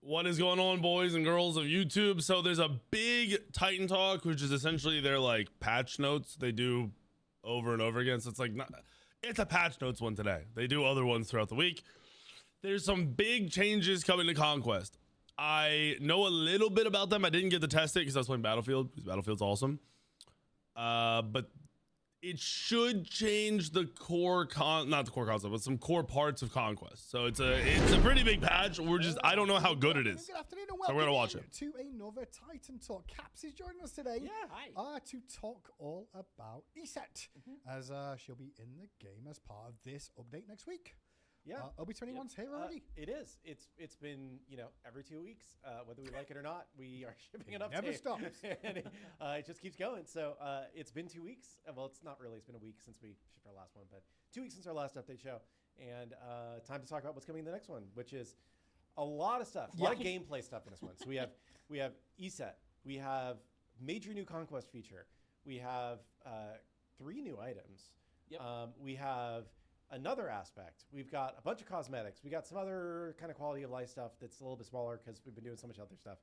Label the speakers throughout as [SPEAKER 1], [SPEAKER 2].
[SPEAKER 1] What is going on, boys and girls of YouTube? So there's a big Titan talk, which is essentially their like patch notes they do over and over again. So it's like it's a patch notes one today. They do other ones throughout the week. There's some big changes coming to Conquest. I know a little bit about them. I didn't get to test it because I was playing Battlefield, because Battlefield's awesome. But it should change the core not the core concept, but some core parts of Conquest. So it's a pretty big patch. I don't know how good it is.
[SPEAKER 2] Good afternoon and
[SPEAKER 1] So we're gonna watch it.
[SPEAKER 2] to another Titan talk. Caps is joining us today.
[SPEAKER 3] Yeah, hi.
[SPEAKER 2] To talk all about Eset, as she'll be in the game as part of this update next week.
[SPEAKER 3] Yeah,
[SPEAKER 2] OB21's here already.
[SPEAKER 3] It is. It's been every 2 weeks, whether we like it or not, we are shipping an update.
[SPEAKER 2] Never stops.
[SPEAKER 3] And it just keeps going. So it's been 2 weeks. Well, it's not really. It's been a week since we shipped our last one, but 2 weeks since our last update show, and time to talk about what's coming in the next one, which is a lot of stuff, a lot of gameplay stuff in this one. So we have Eset, we have major new Conquest feature, we have 3 new items.
[SPEAKER 4] Yep.
[SPEAKER 3] We have another aspect. We've got a bunch of cosmetics. We got some other kind of quality of life stuff that's a little bit smaller because we've been doing so much other stuff.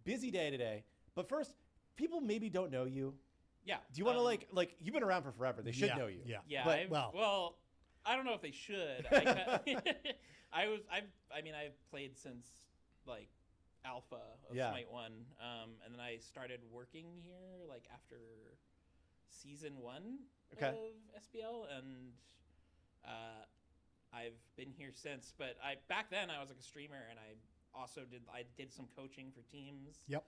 [SPEAKER 3] Busy day today. But first, people maybe don't know you.
[SPEAKER 4] Yeah.
[SPEAKER 3] Do you want to like you've been around for forever? They should know you.
[SPEAKER 2] Yeah.
[SPEAKER 4] Yeah.
[SPEAKER 3] But,
[SPEAKER 4] well, I don't know if they should. I've played since like alpha of Smite 1, and then I started working here like after season 1 of SBL, and I've been here since. But back then I was like a streamer, and I did some coaching for teams.
[SPEAKER 2] Yep.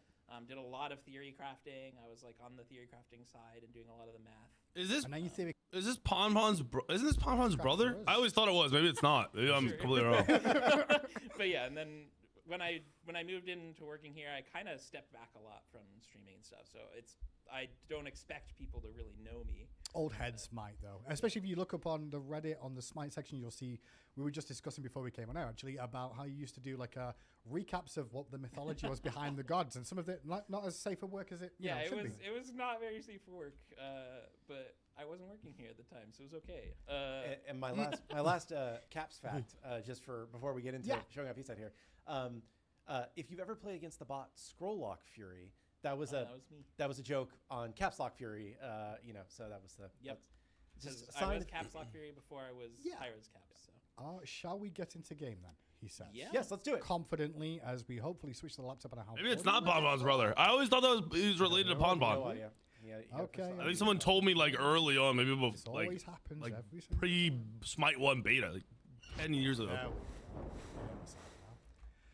[SPEAKER 4] Did a lot of theory crafting. I was like on the theory crafting side and doing a lot of the math.
[SPEAKER 1] Is this
[SPEAKER 2] And now you think
[SPEAKER 1] isn't this Ponpon's brother? I always thought it was. Maybe it's not. Maybe I'm completely wrong.
[SPEAKER 4] But yeah, and then when I moved into working here, I kind of stepped back a lot from streaming and stuff. So I don't expect people to really know me.
[SPEAKER 2] old head Smite though, especially if you look up on the Reddit on the Smite section, you'll see we were just discussing before we came on air actually about how you used to do like recaps of what the mythology was behind the gods, and some of it not as safe for work as it
[SPEAKER 4] it
[SPEAKER 2] should
[SPEAKER 4] was
[SPEAKER 2] be.
[SPEAKER 4] it was not very safe for work, but I wasn't working here at the time, so it was okay.
[SPEAKER 3] And my last Caps fact, just for before we get into showing off Eset here, if you've ever played against the bot Scrolllock Fury, that was
[SPEAKER 4] me.
[SPEAKER 3] That was a joke on Caps Lock Fury, so that was the
[SPEAKER 4] Just I was Caps Lock Fury before I was Pyro's Caps. So
[SPEAKER 2] Shall we get into game then? He says.
[SPEAKER 4] Yeah.
[SPEAKER 3] Yes, let's do it.
[SPEAKER 2] Confidently, as we hopefully switch the laptop on a
[SPEAKER 1] Maybe it's not Ponpon's brother. I always thought he was related to Ponpon.
[SPEAKER 3] No idea. Yeah,
[SPEAKER 2] Okay.
[SPEAKER 1] I think someone told me like early on, maybe
[SPEAKER 2] This
[SPEAKER 1] like
[SPEAKER 2] always happens every single
[SPEAKER 1] pre Smite 1 beta, like 10 years ago.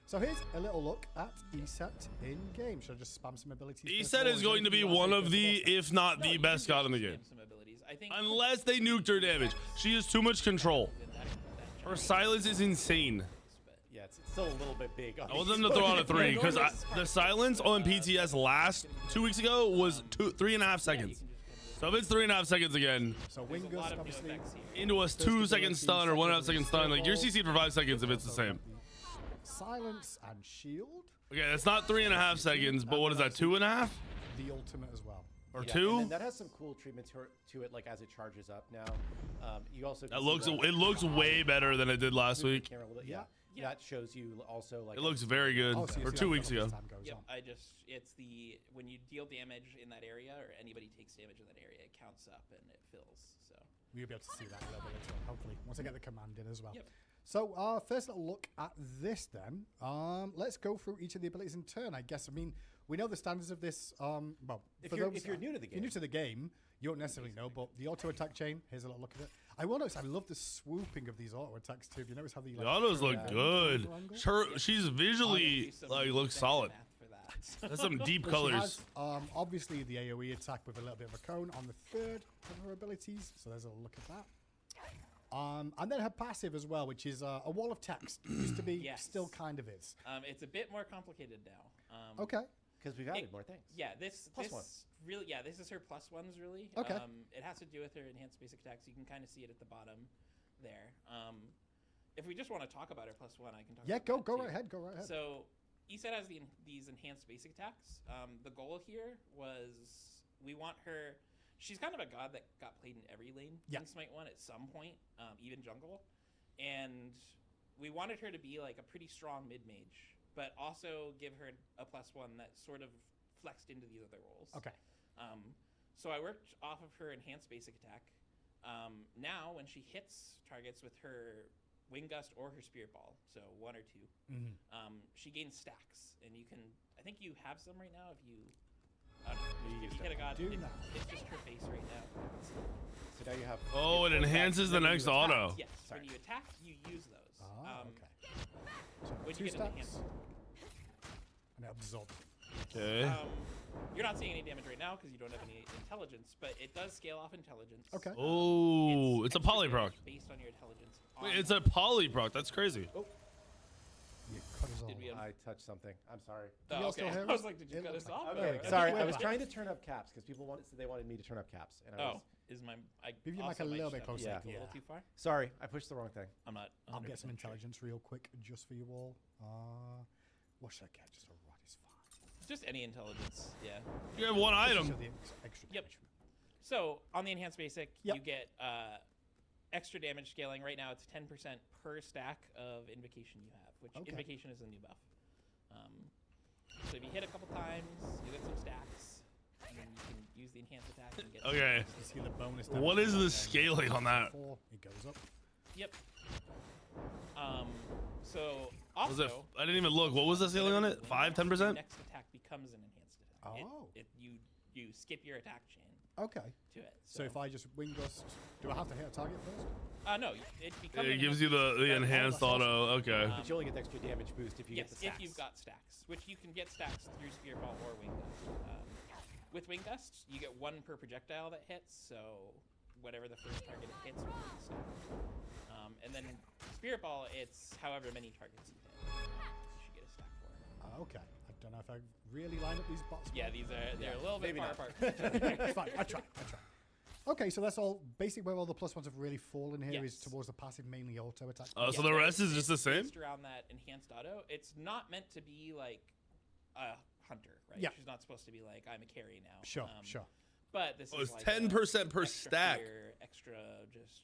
[SPEAKER 2] So here's a little look at Eset in game. Should I just spam some abilities?
[SPEAKER 1] Eset is going to be one of the, if not the best god in the game.
[SPEAKER 4] some abilities. I think
[SPEAKER 1] Unless they nuked her damage. She has too much control. Her silence is insane.
[SPEAKER 3] Yeah, it's still a little bit big.
[SPEAKER 1] I want them to throw out a 3 because the silence on PTS last 2 weeks ago was 3.5 seconds. So if it's 3.5 seconds again,
[SPEAKER 2] So Wingus obviously
[SPEAKER 1] into a 2-second stun or 1.5 second stun, like you're CC'd for 5 seconds if it's the same.
[SPEAKER 2] silence and shield.
[SPEAKER 1] Okay, that's not 3.5 seconds, but what is that, 2.5
[SPEAKER 2] The ultimate as well.
[SPEAKER 1] or
[SPEAKER 3] And
[SPEAKER 1] 2?
[SPEAKER 3] then that has some cool treatment to it, like as it charges up now. You also
[SPEAKER 1] That looks way better than it did last week.
[SPEAKER 3] Yeah, that shows you also like.
[SPEAKER 1] It looks very good.
[SPEAKER 2] Oh, so you
[SPEAKER 1] Or
[SPEAKER 2] see
[SPEAKER 1] 2
[SPEAKER 2] that
[SPEAKER 1] weeks ago.
[SPEAKER 2] as time goes
[SPEAKER 4] Yep,
[SPEAKER 2] on.
[SPEAKER 4] it's when you deal damage in that area or anybody takes damage in that area, it counts up and it fills. So
[SPEAKER 2] We'll be able to see that a little bit later on, hopefully, once I get the command in as well.
[SPEAKER 4] Yep.
[SPEAKER 2] So first little look at this then. Let's go through each of the abilities in turn, I guess. I mean, we know the standards of this. Well,
[SPEAKER 3] If
[SPEAKER 2] for
[SPEAKER 3] you're
[SPEAKER 2] those,
[SPEAKER 3] new to the game.
[SPEAKER 2] you're new to the game, you don't necessarily know, but the auto attack chain, here's a little look at it. I will notice, I love the swooping of these auto attacks too. Have you noticed how the
[SPEAKER 1] The autos look good. She's visually like looks solid.
[SPEAKER 4] math for that.
[SPEAKER 1] That's some deep
[SPEAKER 2] But
[SPEAKER 1] colors.
[SPEAKER 2] She has, obviously the AoE attack with a little bit of a cone on the third of her abilities. So there's a look at that. And then her passive as well, which is a wall of text. Used to be,
[SPEAKER 4] Yes.
[SPEAKER 2] still kind of is.
[SPEAKER 4] It's a bit more complicated now.
[SPEAKER 2] Okay.
[SPEAKER 3] Because we've added more things.
[SPEAKER 4] Yeah, this
[SPEAKER 3] one.
[SPEAKER 4] really, this is her +1s really.
[SPEAKER 2] Okay.
[SPEAKER 4] It has to do with her enhanced basic attacks. You can kind of see it at the bottom there. If we just want to talk about her +1, I can talk.
[SPEAKER 2] Yeah,
[SPEAKER 4] about
[SPEAKER 2] go
[SPEAKER 4] that
[SPEAKER 2] right
[SPEAKER 4] too.
[SPEAKER 2] ahead. Go right ahead.
[SPEAKER 4] So Eset has these enhanced basic attacks. The goal here was we want her. She's kind of a god that got played in every lane in Smite 1 at some point, even jungle. And we wanted her to be like a pretty strong mid mage, but also give her a +1 that sort of flexed into these other roles.
[SPEAKER 2] Okay.
[SPEAKER 4] So I worked off of her enhanced basic attack. Now, when she hits targets with her Wing Gust or her Spirit Ball, so 1 or 2, she gains stacks, and you can. I think you have some right now. If you, if you hit a god, it's just her face right now.
[SPEAKER 3] So now you have.
[SPEAKER 1] Oh, it enhances the next auto.
[SPEAKER 4] Yes, when you attack, you use those.
[SPEAKER 2] Okay. So
[SPEAKER 4] When
[SPEAKER 2] 2
[SPEAKER 4] you get an
[SPEAKER 2] stacks.
[SPEAKER 4] enhancement.
[SPEAKER 2] And absorb.
[SPEAKER 1] Okay.
[SPEAKER 4] You're not seeing any damage right now because you don't have any intelligence, but it does scale off intelligence.
[SPEAKER 2] Okay.
[SPEAKER 1] Oh, it's a
[SPEAKER 4] extra
[SPEAKER 1] poly proc.
[SPEAKER 4] damage based on your intelligence.
[SPEAKER 1] Wait, it's a poly proc. That's crazy.
[SPEAKER 2] You cut us all.
[SPEAKER 4] Did we have-
[SPEAKER 3] I touched something. I'm sorry.
[SPEAKER 2] Can you all still hear
[SPEAKER 4] I was
[SPEAKER 2] us?
[SPEAKER 4] like, did you
[SPEAKER 2] It
[SPEAKER 4] cut
[SPEAKER 2] looks
[SPEAKER 4] us
[SPEAKER 2] like-
[SPEAKER 4] off?
[SPEAKER 3] Okay,
[SPEAKER 4] Or-
[SPEAKER 3] sorry.
[SPEAKER 2] we're
[SPEAKER 3] I was
[SPEAKER 2] back.
[SPEAKER 3] trying to turn up caps because people they wanted me to turn up caps, and I was.
[SPEAKER 4] Is my I
[SPEAKER 2] Give you mic
[SPEAKER 4] also
[SPEAKER 2] a
[SPEAKER 4] might
[SPEAKER 2] little bit
[SPEAKER 4] shove
[SPEAKER 2] closer.
[SPEAKER 4] you
[SPEAKER 3] Yeah.
[SPEAKER 4] a little
[SPEAKER 2] Yeah.
[SPEAKER 4] too far?
[SPEAKER 3] Sorry, I pushed the wrong thing.
[SPEAKER 4] I'm not.
[SPEAKER 2] I'll get some
[SPEAKER 4] 100% sure.
[SPEAKER 2] intelligence real quick just for you all. What should I get? Just a rod is fine.
[SPEAKER 4] Just any intelligence, yeah.
[SPEAKER 1] You have one
[SPEAKER 2] Just
[SPEAKER 1] item.
[SPEAKER 2] show the extra
[SPEAKER 4] Yep.
[SPEAKER 2] damage.
[SPEAKER 4] So on the enhanced basic,
[SPEAKER 2] Yep.
[SPEAKER 4] you get extra damage scaling. Right now, it's 10% per stack of invocation you have, which
[SPEAKER 2] Okay.
[SPEAKER 4] invocation is a new buff. So if you hit a couple times, you get some stacks, and then you can use the enhanced attack and get.
[SPEAKER 1] Okay.
[SPEAKER 2] You see the bonus.
[SPEAKER 1] What
[SPEAKER 2] damage
[SPEAKER 1] is
[SPEAKER 2] on
[SPEAKER 1] the
[SPEAKER 2] there.
[SPEAKER 1] scaling on that?
[SPEAKER 2] 4, it goes up.
[SPEAKER 4] Yep. So
[SPEAKER 1] Was it?
[SPEAKER 4] also.
[SPEAKER 1] I didn't even look. What was the scaling on it? 5, 10%?
[SPEAKER 4] Next attack becomes an enhanced attack.
[SPEAKER 2] Oh.
[SPEAKER 4] You skip your attack chain
[SPEAKER 2] Okay.
[SPEAKER 4] to it.
[SPEAKER 2] So if I just wing gust, do I have to hit a target first?
[SPEAKER 4] No, it becomes.
[SPEAKER 1] It gives you the enhanced auto. Okay.
[SPEAKER 3] But you only get the extra damage boost if you
[SPEAKER 4] Yes,
[SPEAKER 3] get the stacks.
[SPEAKER 4] if you've got stacks, which you can get stacks through Spear Ball or Wing Gust. With Wing Gust, you get 1 per projectile that hits, so whatever the first target it hits will be a stack. And then Spirit Ball, it's however many targets you hit. You should get a stack for.
[SPEAKER 2] Okay. I don't know if I really line up these bots.
[SPEAKER 4] Yeah, they're a little bit
[SPEAKER 3] maybe
[SPEAKER 4] far
[SPEAKER 3] not.
[SPEAKER 4] apart.
[SPEAKER 2] It's fine. I try. Okay, so that's all. Basically, where all the +1s have really fallen here is
[SPEAKER 4] Yes.
[SPEAKER 2] towards the passive, mainly auto attack.
[SPEAKER 1] So the rest is just the same?
[SPEAKER 4] Based around that enhanced auto, it's not meant to be like a hunter, right?
[SPEAKER 2] Yeah.
[SPEAKER 4] She's not supposed to be like, I'm a carry now.
[SPEAKER 2] Sure, sure.
[SPEAKER 4] But this
[SPEAKER 1] Oh,
[SPEAKER 4] is
[SPEAKER 1] it's
[SPEAKER 4] like
[SPEAKER 1] 10% per
[SPEAKER 4] extra
[SPEAKER 1] stack.
[SPEAKER 4] fear, extra just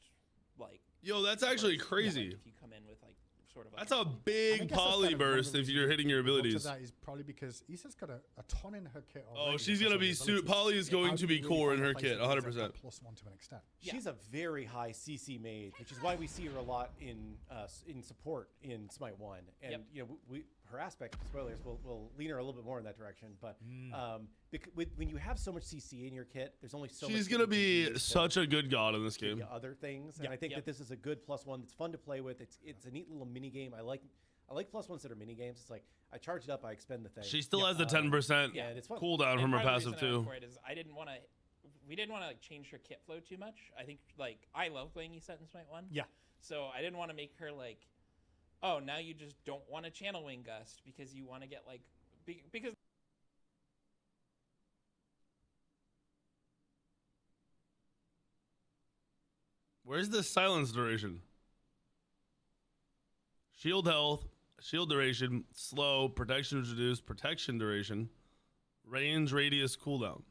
[SPEAKER 4] like.
[SPEAKER 1] Yo, that's actually
[SPEAKER 4] burst,
[SPEAKER 1] crazy.
[SPEAKER 4] Like if you come in with like sort of.
[SPEAKER 1] That's a
[SPEAKER 2] I
[SPEAKER 1] big
[SPEAKER 2] guess that's
[SPEAKER 1] poly
[SPEAKER 2] kind of one of
[SPEAKER 1] burst
[SPEAKER 2] the
[SPEAKER 1] if you're
[SPEAKER 2] reasons
[SPEAKER 1] hitting your
[SPEAKER 2] much of
[SPEAKER 1] abilities.
[SPEAKER 2] that is probably because Eset's got a ton in her kit already.
[SPEAKER 1] Oh, she's
[SPEAKER 2] because
[SPEAKER 1] gonna
[SPEAKER 2] of
[SPEAKER 1] be
[SPEAKER 2] the
[SPEAKER 1] suit.
[SPEAKER 2] abilities.
[SPEAKER 1] Poly is going
[SPEAKER 2] How
[SPEAKER 1] to
[SPEAKER 2] do you
[SPEAKER 1] be
[SPEAKER 2] really
[SPEAKER 1] core in
[SPEAKER 2] find a
[SPEAKER 1] her
[SPEAKER 2] place
[SPEAKER 1] kit,
[SPEAKER 2] that gives her
[SPEAKER 1] 100%.
[SPEAKER 2] that +1 to an extent?
[SPEAKER 4] Yeah.
[SPEAKER 3] She's a very high CC mage, which is why we see her a lot in support in Smite 1. And
[SPEAKER 4] Yep.
[SPEAKER 3] you know, her aspect, spoilers, will lean her a little bit more in that direction. But when you have so much CC in your kit, there's only so much.
[SPEAKER 1] She's
[SPEAKER 3] that
[SPEAKER 1] gonna
[SPEAKER 3] you can
[SPEAKER 1] be
[SPEAKER 3] use to
[SPEAKER 1] such a good god in this
[SPEAKER 3] give
[SPEAKER 1] game.
[SPEAKER 3] you other things, and
[SPEAKER 2] Yeah.
[SPEAKER 3] I think
[SPEAKER 4] Yep.
[SPEAKER 3] that this is a good +1 that's fun to play with. It's a neat little mini game. I like +1s that are mini games. It's like I charge it up, I expend the thing.
[SPEAKER 1] She still has the 10%
[SPEAKER 3] yeah, and it's fun.
[SPEAKER 1] cooldown
[SPEAKER 4] And
[SPEAKER 1] from her
[SPEAKER 4] part of the
[SPEAKER 1] passive
[SPEAKER 4] reason I went
[SPEAKER 1] too.
[SPEAKER 4] for it is I didn't want to. We didn't want to like change her kit flow too much. I think like I love playing Eset in Smite 1.
[SPEAKER 2] Yeah.
[SPEAKER 4] So I didn't want to make her like, oh, now you just don't want to channel Wing Gust because you want to get like because.
[SPEAKER 1] Where's the silence duration? Shield health, shield duration, slow, protection reduced, protection duration, range, radius, cooldown.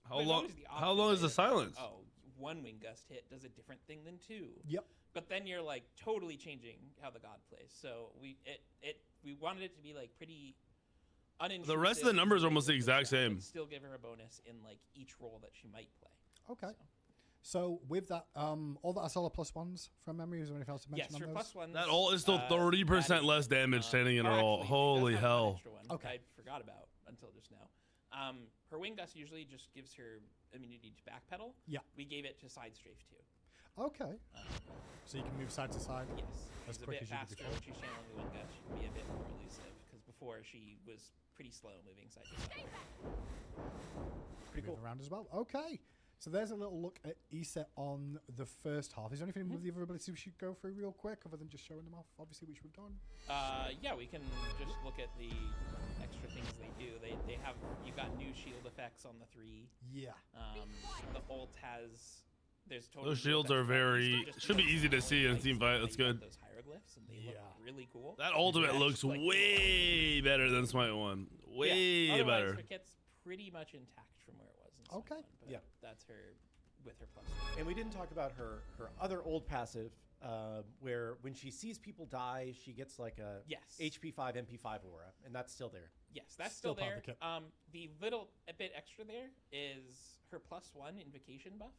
[SPEAKER 1] How
[SPEAKER 4] There's
[SPEAKER 1] long?
[SPEAKER 4] always the
[SPEAKER 1] How
[SPEAKER 4] option,
[SPEAKER 1] long
[SPEAKER 4] right,
[SPEAKER 1] is the
[SPEAKER 4] of, like,
[SPEAKER 1] silence?
[SPEAKER 4] Oh, 1 Wing Gust hit does a different thing than 2.
[SPEAKER 2] Yep.
[SPEAKER 4] But then you're like totally changing how the god plays. So we wanted it to be like pretty unintrusive.
[SPEAKER 1] The rest of the numbers are almost the
[SPEAKER 4] but
[SPEAKER 1] exact same.
[SPEAKER 4] Still give her a bonus in like each role that she might play.
[SPEAKER 2] Okay.
[SPEAKER 4] So,
[SPEAKER 2] So with that, all that are solid +1s from memory. Is there anything else to mention
[SPEAKER 4] yes, her
[SPEAKER 2] on those?
[SPEAKER 4] +1s.
[SPEAKER 1] That all is still 30%
[SPEAKER 4] that is-
[SPEAKER 1] less damage standing in her ult.
[SPEAKER 4] actually,
[SPEAKER 1] Holy
[SPEAKER 4] it does have one
[SPEAKER 1] hell.
[SPEAKER 4] extra one,
[SPEAKER 2] Okay.
[SPEAKER 4] I forgot about until just now. Her Wing Gust usually just gives her immunity to backpedal.
[SPEAKER 2] Yeah.
[SPEAKER 4] We gave it to side strafe too.
[SPEAKER 2] Okay. So you can move side to side.
[SPEAKER 4] Yes.
[SPEAKER 2] As
[SPEAKER 4] She's a
[SPEAKER 2] quick
[SPEAKER 4] bit
[SPEAKER 2] as you did
[SPEAKER 4] faster
[SPEAKER 2] before.
[SPEAKER 4] when she's channeling the Wing Gust. She can be a bit more elusive because before she was pretty slow moving side to side.
[SPEAKER 3] Pretty
[SPEAKER 2] Move
[SPEAKER 3] cool.
[SPEAKER 2] around as well. Okay. So there's a little look at Eset on the first half. Is there anything with the other abilities we should go through real quick, other than just showing them off, obviously, which we've done?
[SPEAKER 4] Yeah, we can just look at the extra things they do. They have, you've got new shield effects on the 3.
[SPEAKER 2] Yeah.
[SPEAKER 4] The ult has There's totally
[SPEAKER 1] Those shields are should be easy to see in team fight. That's good.
[SPEAKER 4] Those hieroglyphs and they look really cool.
[SPEAKER 1] That ultimate looks way better than Smite 1. Way
[SPEAKER 4] Otherwise,
[SPEAKER 1] better.
[SPEAKER 4] her kit's pretty much intact from where it was in Smite 1, but
[SPEAKER 3] Yeah.
[SPEAKER 4] that's her with her plus.
[SPEAKER 3] And we didn't talk about her other old passive, where when she sees people die, she gets like a HP 5 MP5 aura, and that's still there.
[SPEAKER 4] Yes, that's still
[SPEAKER 2] part
[SPEAKER 4] there.
[SPEAKER 2] of the kit.
[SPEAKER 4] The little bit extra there is her +1 invocation buff.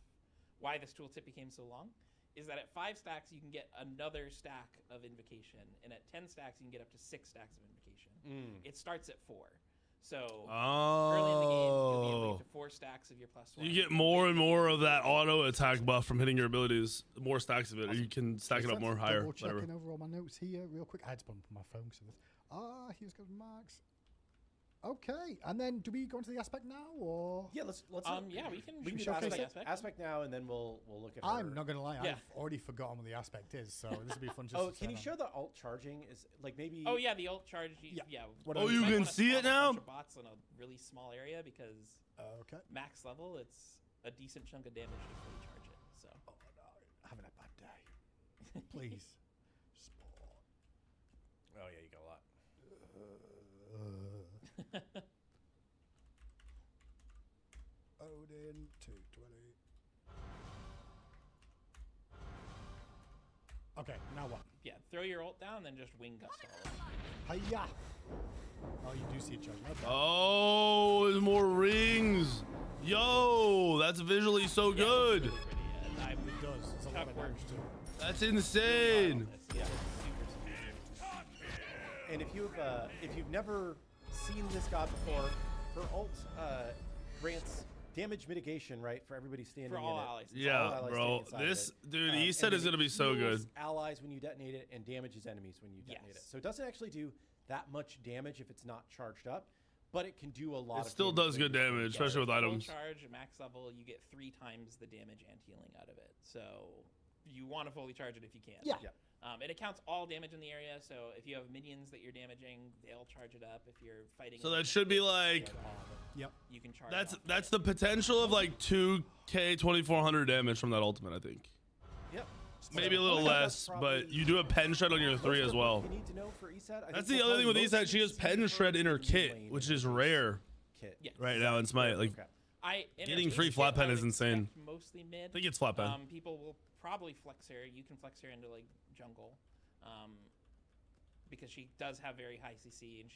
[SPEAKER 4] Why this tooltip became so long is that at 5 stacks you can get another stack of invocation, and at 10 stacks you can get up to 6 stacks of invocation. It starts at 4. So early in the game, you'll be able to get to 4 stacks of your +1.
[SPEAKER 1] You get more and more of that auto attack buff from hitting your abilities. More stacks of it, or you can stack it up more higher.
[SPEAKER 2] Double
[SPEAKER 1] Whatever.
[SPEAKER 2] checking over all my notes here real quick. I had to put my phone so this. Here's got marks. Okay, and then do we go into the aspect now, or?
[SPEAKER 3] Yeah, let's.
[SPEAKER 4] Yeah, we can
[SPEAKER 3] do
[SPEAKER 2] showcase
[SPEAKER 3] aspect now, and then we'll look at.
[SPEAKER 2] I'm not gonna lie,
[SPEAKER 4] Yeah.
[SPEAKER 2] I've already forgotten what the aspect is, so this will be fun.
[SPEAKER 3] Oh, can you show the alt charging? Is like maybe.
[SPEAKER 4] Oh yeah, the ult charge. Yeah.
[SPEAKER 1] Oh, you can see it now?
[SPEAKER 4] Bots in a really small area because
[SPEAKER 2] Okay.
[SPEAKER 4] max level, it's a decent chunk of damage to fully charge it. So.
[SPEAKER 2] Oh no, having a bad day. Please. Sport.
[SPEAKER 3] Oh yeah, you got a lot.
[SPEAKER 2] Odin 220. Okay, now what?
[SPEAKER 4] Yeah, throw your ult down, then just wing gust all over.
[SPEAKER 2] Hiya! Oh, you do see each other. Okay.
[SPEAKER 1] Oh, there's more rings. Yo, that's visually so good.
[SPEAKER 4] Really pretty.
[SPEAKER 2] It does. It's a lot of damage too.
[SPEAKER 1] That's insane.
[SPEAKER 3] And if you've never seen this god before, her ult grants damage mitigation, right, for everybody standing
[SPEAKER 4] For all
[SPEAKER 3] in it.
[SPEAKER 4] allies.
[SPEAKER 3] For all
[SPEAKER 1] Yeah,
[SPEAKER 3] allies
[SPEAKER 1] bro.
[SPEAKER 3] standing inside of
[SPEAKER 1] This
[SPEAKER 3] it.
[SPEAKER 1] dude,
[SPEAKER 3] And
[SPEAKER 1] Eset
[SPEAKER 3] then
[SPEAKER 1] is gonna be so
[SPEAKER 3] heals
[SPEAKER 1] good.
[SPEAKER 3] Allies when you detonate it, and damages enemies when you detonate it.
[SPEAKER 4] Yes.
[SPEAKER 3] So it doesn't actually do that much damage if it's not charged up, but it can do a lot.
[SPEAKER 1] It
[SPEAKER 3] of
[SPEAKER 1] still
[SPEAKER 3] damage
[SPEAKER 1] does
[SPEAKER 3] when
[SPEAKER 1] good
[SPEAKER 3] you-
[SPEAKER 1] damage, especially with
[SPEAKER 4] Full
[SPEAKER 1] items.
[SPEAKER 4] charge at max level, you get 3 times the damage and healing out of it. So you want to fully charge it if you can.
[SPEAKER 2] Yeah.
[SPEAKER 3] Yeah.
[SPEAKER 4] It accounts all damage in the area, so if you have minions that you're damaging, they'll charge it up. If you're fighting,
[SPEAKER 1] So that should be like
[SPEAKER 2] Yep.
[SPEAKER 4] you can charge.
[SPEAKER 1] that's the potential of like 2K 2400 damage from that ultimate, I think.
[SPEAKER 3] Yep.
[SPEAKER 1] Maybe a
[SPEAKER 3] So
[SPEAKER 1] little
[SPEAKER 3] that's
[SPEAKER 1] less,
[SPEAKER 3] probably
[SPEAKER 1] but you do a pen shred on your 3
[SPEAKER 3] most
[SPEAKER 1] as
[SPEAKER 3] of
[SPEAKER 1] well.
[SPEAKER 3] what You need to know for Eset. I
[SPEAKER 1] That's
[SPEAKER 3] think
[SPEAKER 1] the other thing with
[SPEAKER 3] most
[SPEAKER 1] Eset. She has pen
[SPEAKER 3] her
[SPEAKER 1] shred in her
[SPEAKER 3] mid
[SPEAKER 1] kit,
[SPEAKER 3] lane
[SPEAKER 1] which
[SPEAKER 3] in
[SPEAKER 1] is
[SPEAKER 3] her
[SPEAKER 1] rare
[SPEAKER 3] Kit.
[SPEAKER 4] Yes.
[SPEAKER 1] right now in Smite. Like,
[SPEAKER 3] Okay.
[SPEAKER 1] Getting free flat pen is insane.
[SPEAKER 4] Mostly mid.
[SPEAKER 1] I think it's flat pen.
[SPEAKER 4] People will probably flex her. You can flex her into like jungle, because she does have very high CC and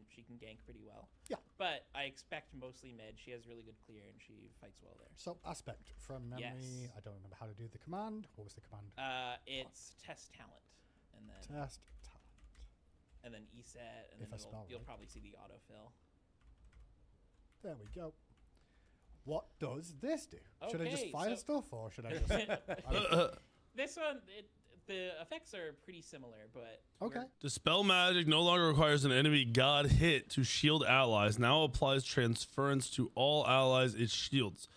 [SPEAKER 4] she can gank pretty well.
[SPEAKER 2] Yeah.
[SPEAKER 4] But I expect mostly mid. She has really good clear and she fights well there.
[SPEAKER 2] So aspect from memory.
[SPEAKER 4] Yes.
[SPEAKER 2] I don't remember how to do the command. What was the command?
[SPEAKER 4] It's test talent, and then
[SPEAKER 2] Test talent.
[SPEAKER 4] and then Eset, and
[SPEAKER 2] If I
[SPEAKER 4] then
[SPEAKER 2] spell
[SPEAKER 4] you'll
[SPEAKER 2] right.
[SPEAKER 4] probably see the autofill.
[SPEAKER 2] There we go. What does this do? Should I just
[SPEAKER 4] Okay,
[SPEAKER 2] fire
[SPEAKER 4] so-
[SPEAKER 2] stuff, or should I just?
[SPEAKER 4] This one, the effects are pretty similar, but
[SPEAKER 2] Okay.
[SPEAKER 1] Dispel magic no longer requires an enemy god hit to shield allies. Now applies transference to all allies it shields.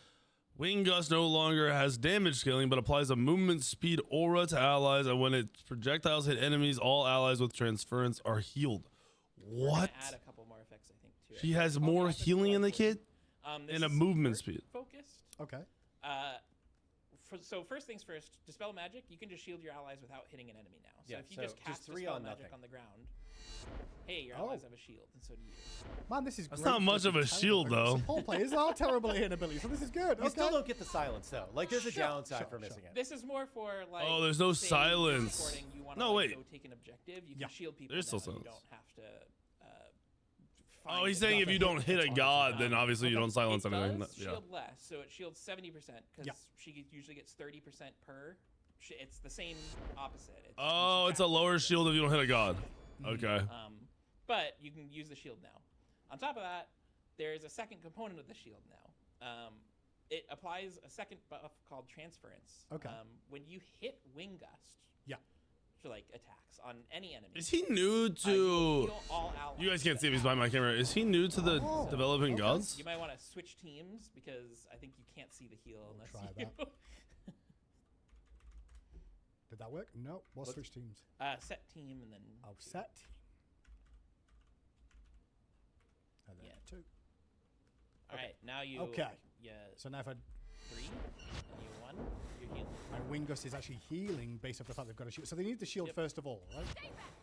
[SPEAKER 1] Wing Gust no longer has damage scaling, but applies a movement speed aura to allies, and when its projectiles hit enemies, all allies with transference are healed.
[SPEAKER 4] we're gonna
[SPEAKER 1] What?
[SPEAKER 4] add a couple more effects, I think, to it.
[SPEAKER 1] She has
[SPEAKER 4] All the
[SPEAKER 1] more
[SPEAKER 4] effects
[SPEAKER 1] healing in the
[SPEAKER 4] collectively.
[SPEAKER 1] kit
[SPEAKER 4] This
[SPEAKER 1] and a
[SPEAKER 4] is
[SPEAKER 1] movement
[SPEAKER 4] support
[SPEAKER 1] speed.
[SPEAKER 4] focused.
[SPEAKER 2] Okay.
[SPEAKER 4] So first things first, dispel magic. You can just shield your allies without hitting an enemy now. So
[SPEAKER 3] Yeah,
[SPEAKER 4] if you
[SPEAKER 3] so
[SPEAKER 4] just
[SPEAKER 3] just
[SPEAKER 4] cast
[SPEAKER 3] 3
[SPEAKER 4] dispel
[SPEAKER 3] on
[SPEAKER 4] magic
[SPEAKER 3] nothing.
[SPEAKER 4] on the ground, hey, your
[SPEAKER 2] Oh.
[SPEAKER 4] allies have a shield, and so do you.
[SPEAKER 2] Man, this is
[SPEAKER 1] That's
[SPEAKER 2] great
[SPEAKER 1] not much
[SPEAKER 2] for
[SPEAKER 1] of a
[SPEAKER 2] the
[SPEAKER 1] shield,
[SPEAKER 2] terrible-
[SPEAKER 1] though.
[SPEAKER 2] Support players are terrible at hitting abilities, so this is good.
[SPEAKER 3] You
[SPEAKER 2] Okay.
[SPEAKER 3] still don't get the silence though. Like there's a
[SPEAKER 2] Sure,
[SPEAKER 3] downside
[SPEAKER 2] sure,
[SPEAKER 3] for
[SPEAKER 2] sure.
[SPEAKER 3] missing it.
[SPEAKER 4] This is more for like.
[SPEAKER 1] Oh, there's no
[SPEAKER 4] say you're
[SPEAKER 1] silence.
[SPEAKER 4] supporting, you wanna,
[SPEAKER 1] No,
[SPEAKER 4] like,
[SPEAKER 1] wait.
[SPEAKER 4] Go take an objective. You can
[SPEAKER 2] Yeah.
[SPEAKER 4] shield people.
[SPEAKER 1] There's
[SPEAKER 4] now,
[SPEAKER 1] still
[SPEAKER 4] and you
[SPEAKER 1] silence.
[SPEAKER 4] don't have to.
[SPEAKER 1] Oh,
[SPEAKER 4] find
[SPEAKER 1] he's
[SPEAKER 4] the
[SPEAKER 1] saying if
[SPEAKER 4] gun.
[SPEAKER 1] you don't hit a god, then obviously you
[SPEAKER 2] Okay.
[SPEAKER 1] don't silence
[SPEAKER 4] It
[SPEAKER 1] anything.
[SPEAKER 4] does
[SPEAKER 1] Yeah.
[SPEAKER 4] shield less, so it shields 70% because
[SPEAKER 2] Yeah.
[SPEAKER 4] she usually gets 30% per. It's the same opposite.
[SPEAKER 1] Oh, it's a lower shield if you don't hit a god. Okay.
[SPEAKER 4] But you can use the shield now. On top of that, there's a second component of the shield now. It applies a second buff called transference.
[SPEAKER 2] Okay.
[SPEAKER 4] When you hit Wing Gust,
[SPEAKER 2] Yeah.
[SPEAKER 4] for like attacks on any enemy,
[SPEAKER 1] Is he new
[SPEAKER 4] you'll
[SPEAKER 1] to?
[SPEAKER 4] heal all allies
[SPEAKER 1] You guys can't
[SPEAKER 4] that
[SPEAKER 1] see if he's
[SPEAKER 4] have
[SPEAKER 1] behind my camera. Is he new to the
[SPEAKER 2] Oh,
[SPEAKER 1] developing
[SPEAKER 2] okay.
[SPEAKER 1] gods?
[SPEAKER 4] You might want to switch teams because I think you can't see the heal unless
[SPEAKER 2] try
[SPEAKER 4] you.
[SPEAKER 2] Did that work? No. What switch teams?
[SPEAKER 4] Set team and then.
[SPEAKER 2] Oh,
[SPEAKER 4] two.
[SPEAKER 2] set team. And then
[SPEAKER 4] Yeah.
[SPEAKER 2] 2.
[SPEAKER 4] All right, now you.
[SPEAKER 2] Okay.
[SPEAKER 4] Yeah.
[SPEAKER 2] So now if I
[SPEAKER 4] 3 and you 1, you're healing.
[SPEAKER 2] And Wingus is actually healing based off the fact they've got a shield. So they need the shield first of all, right?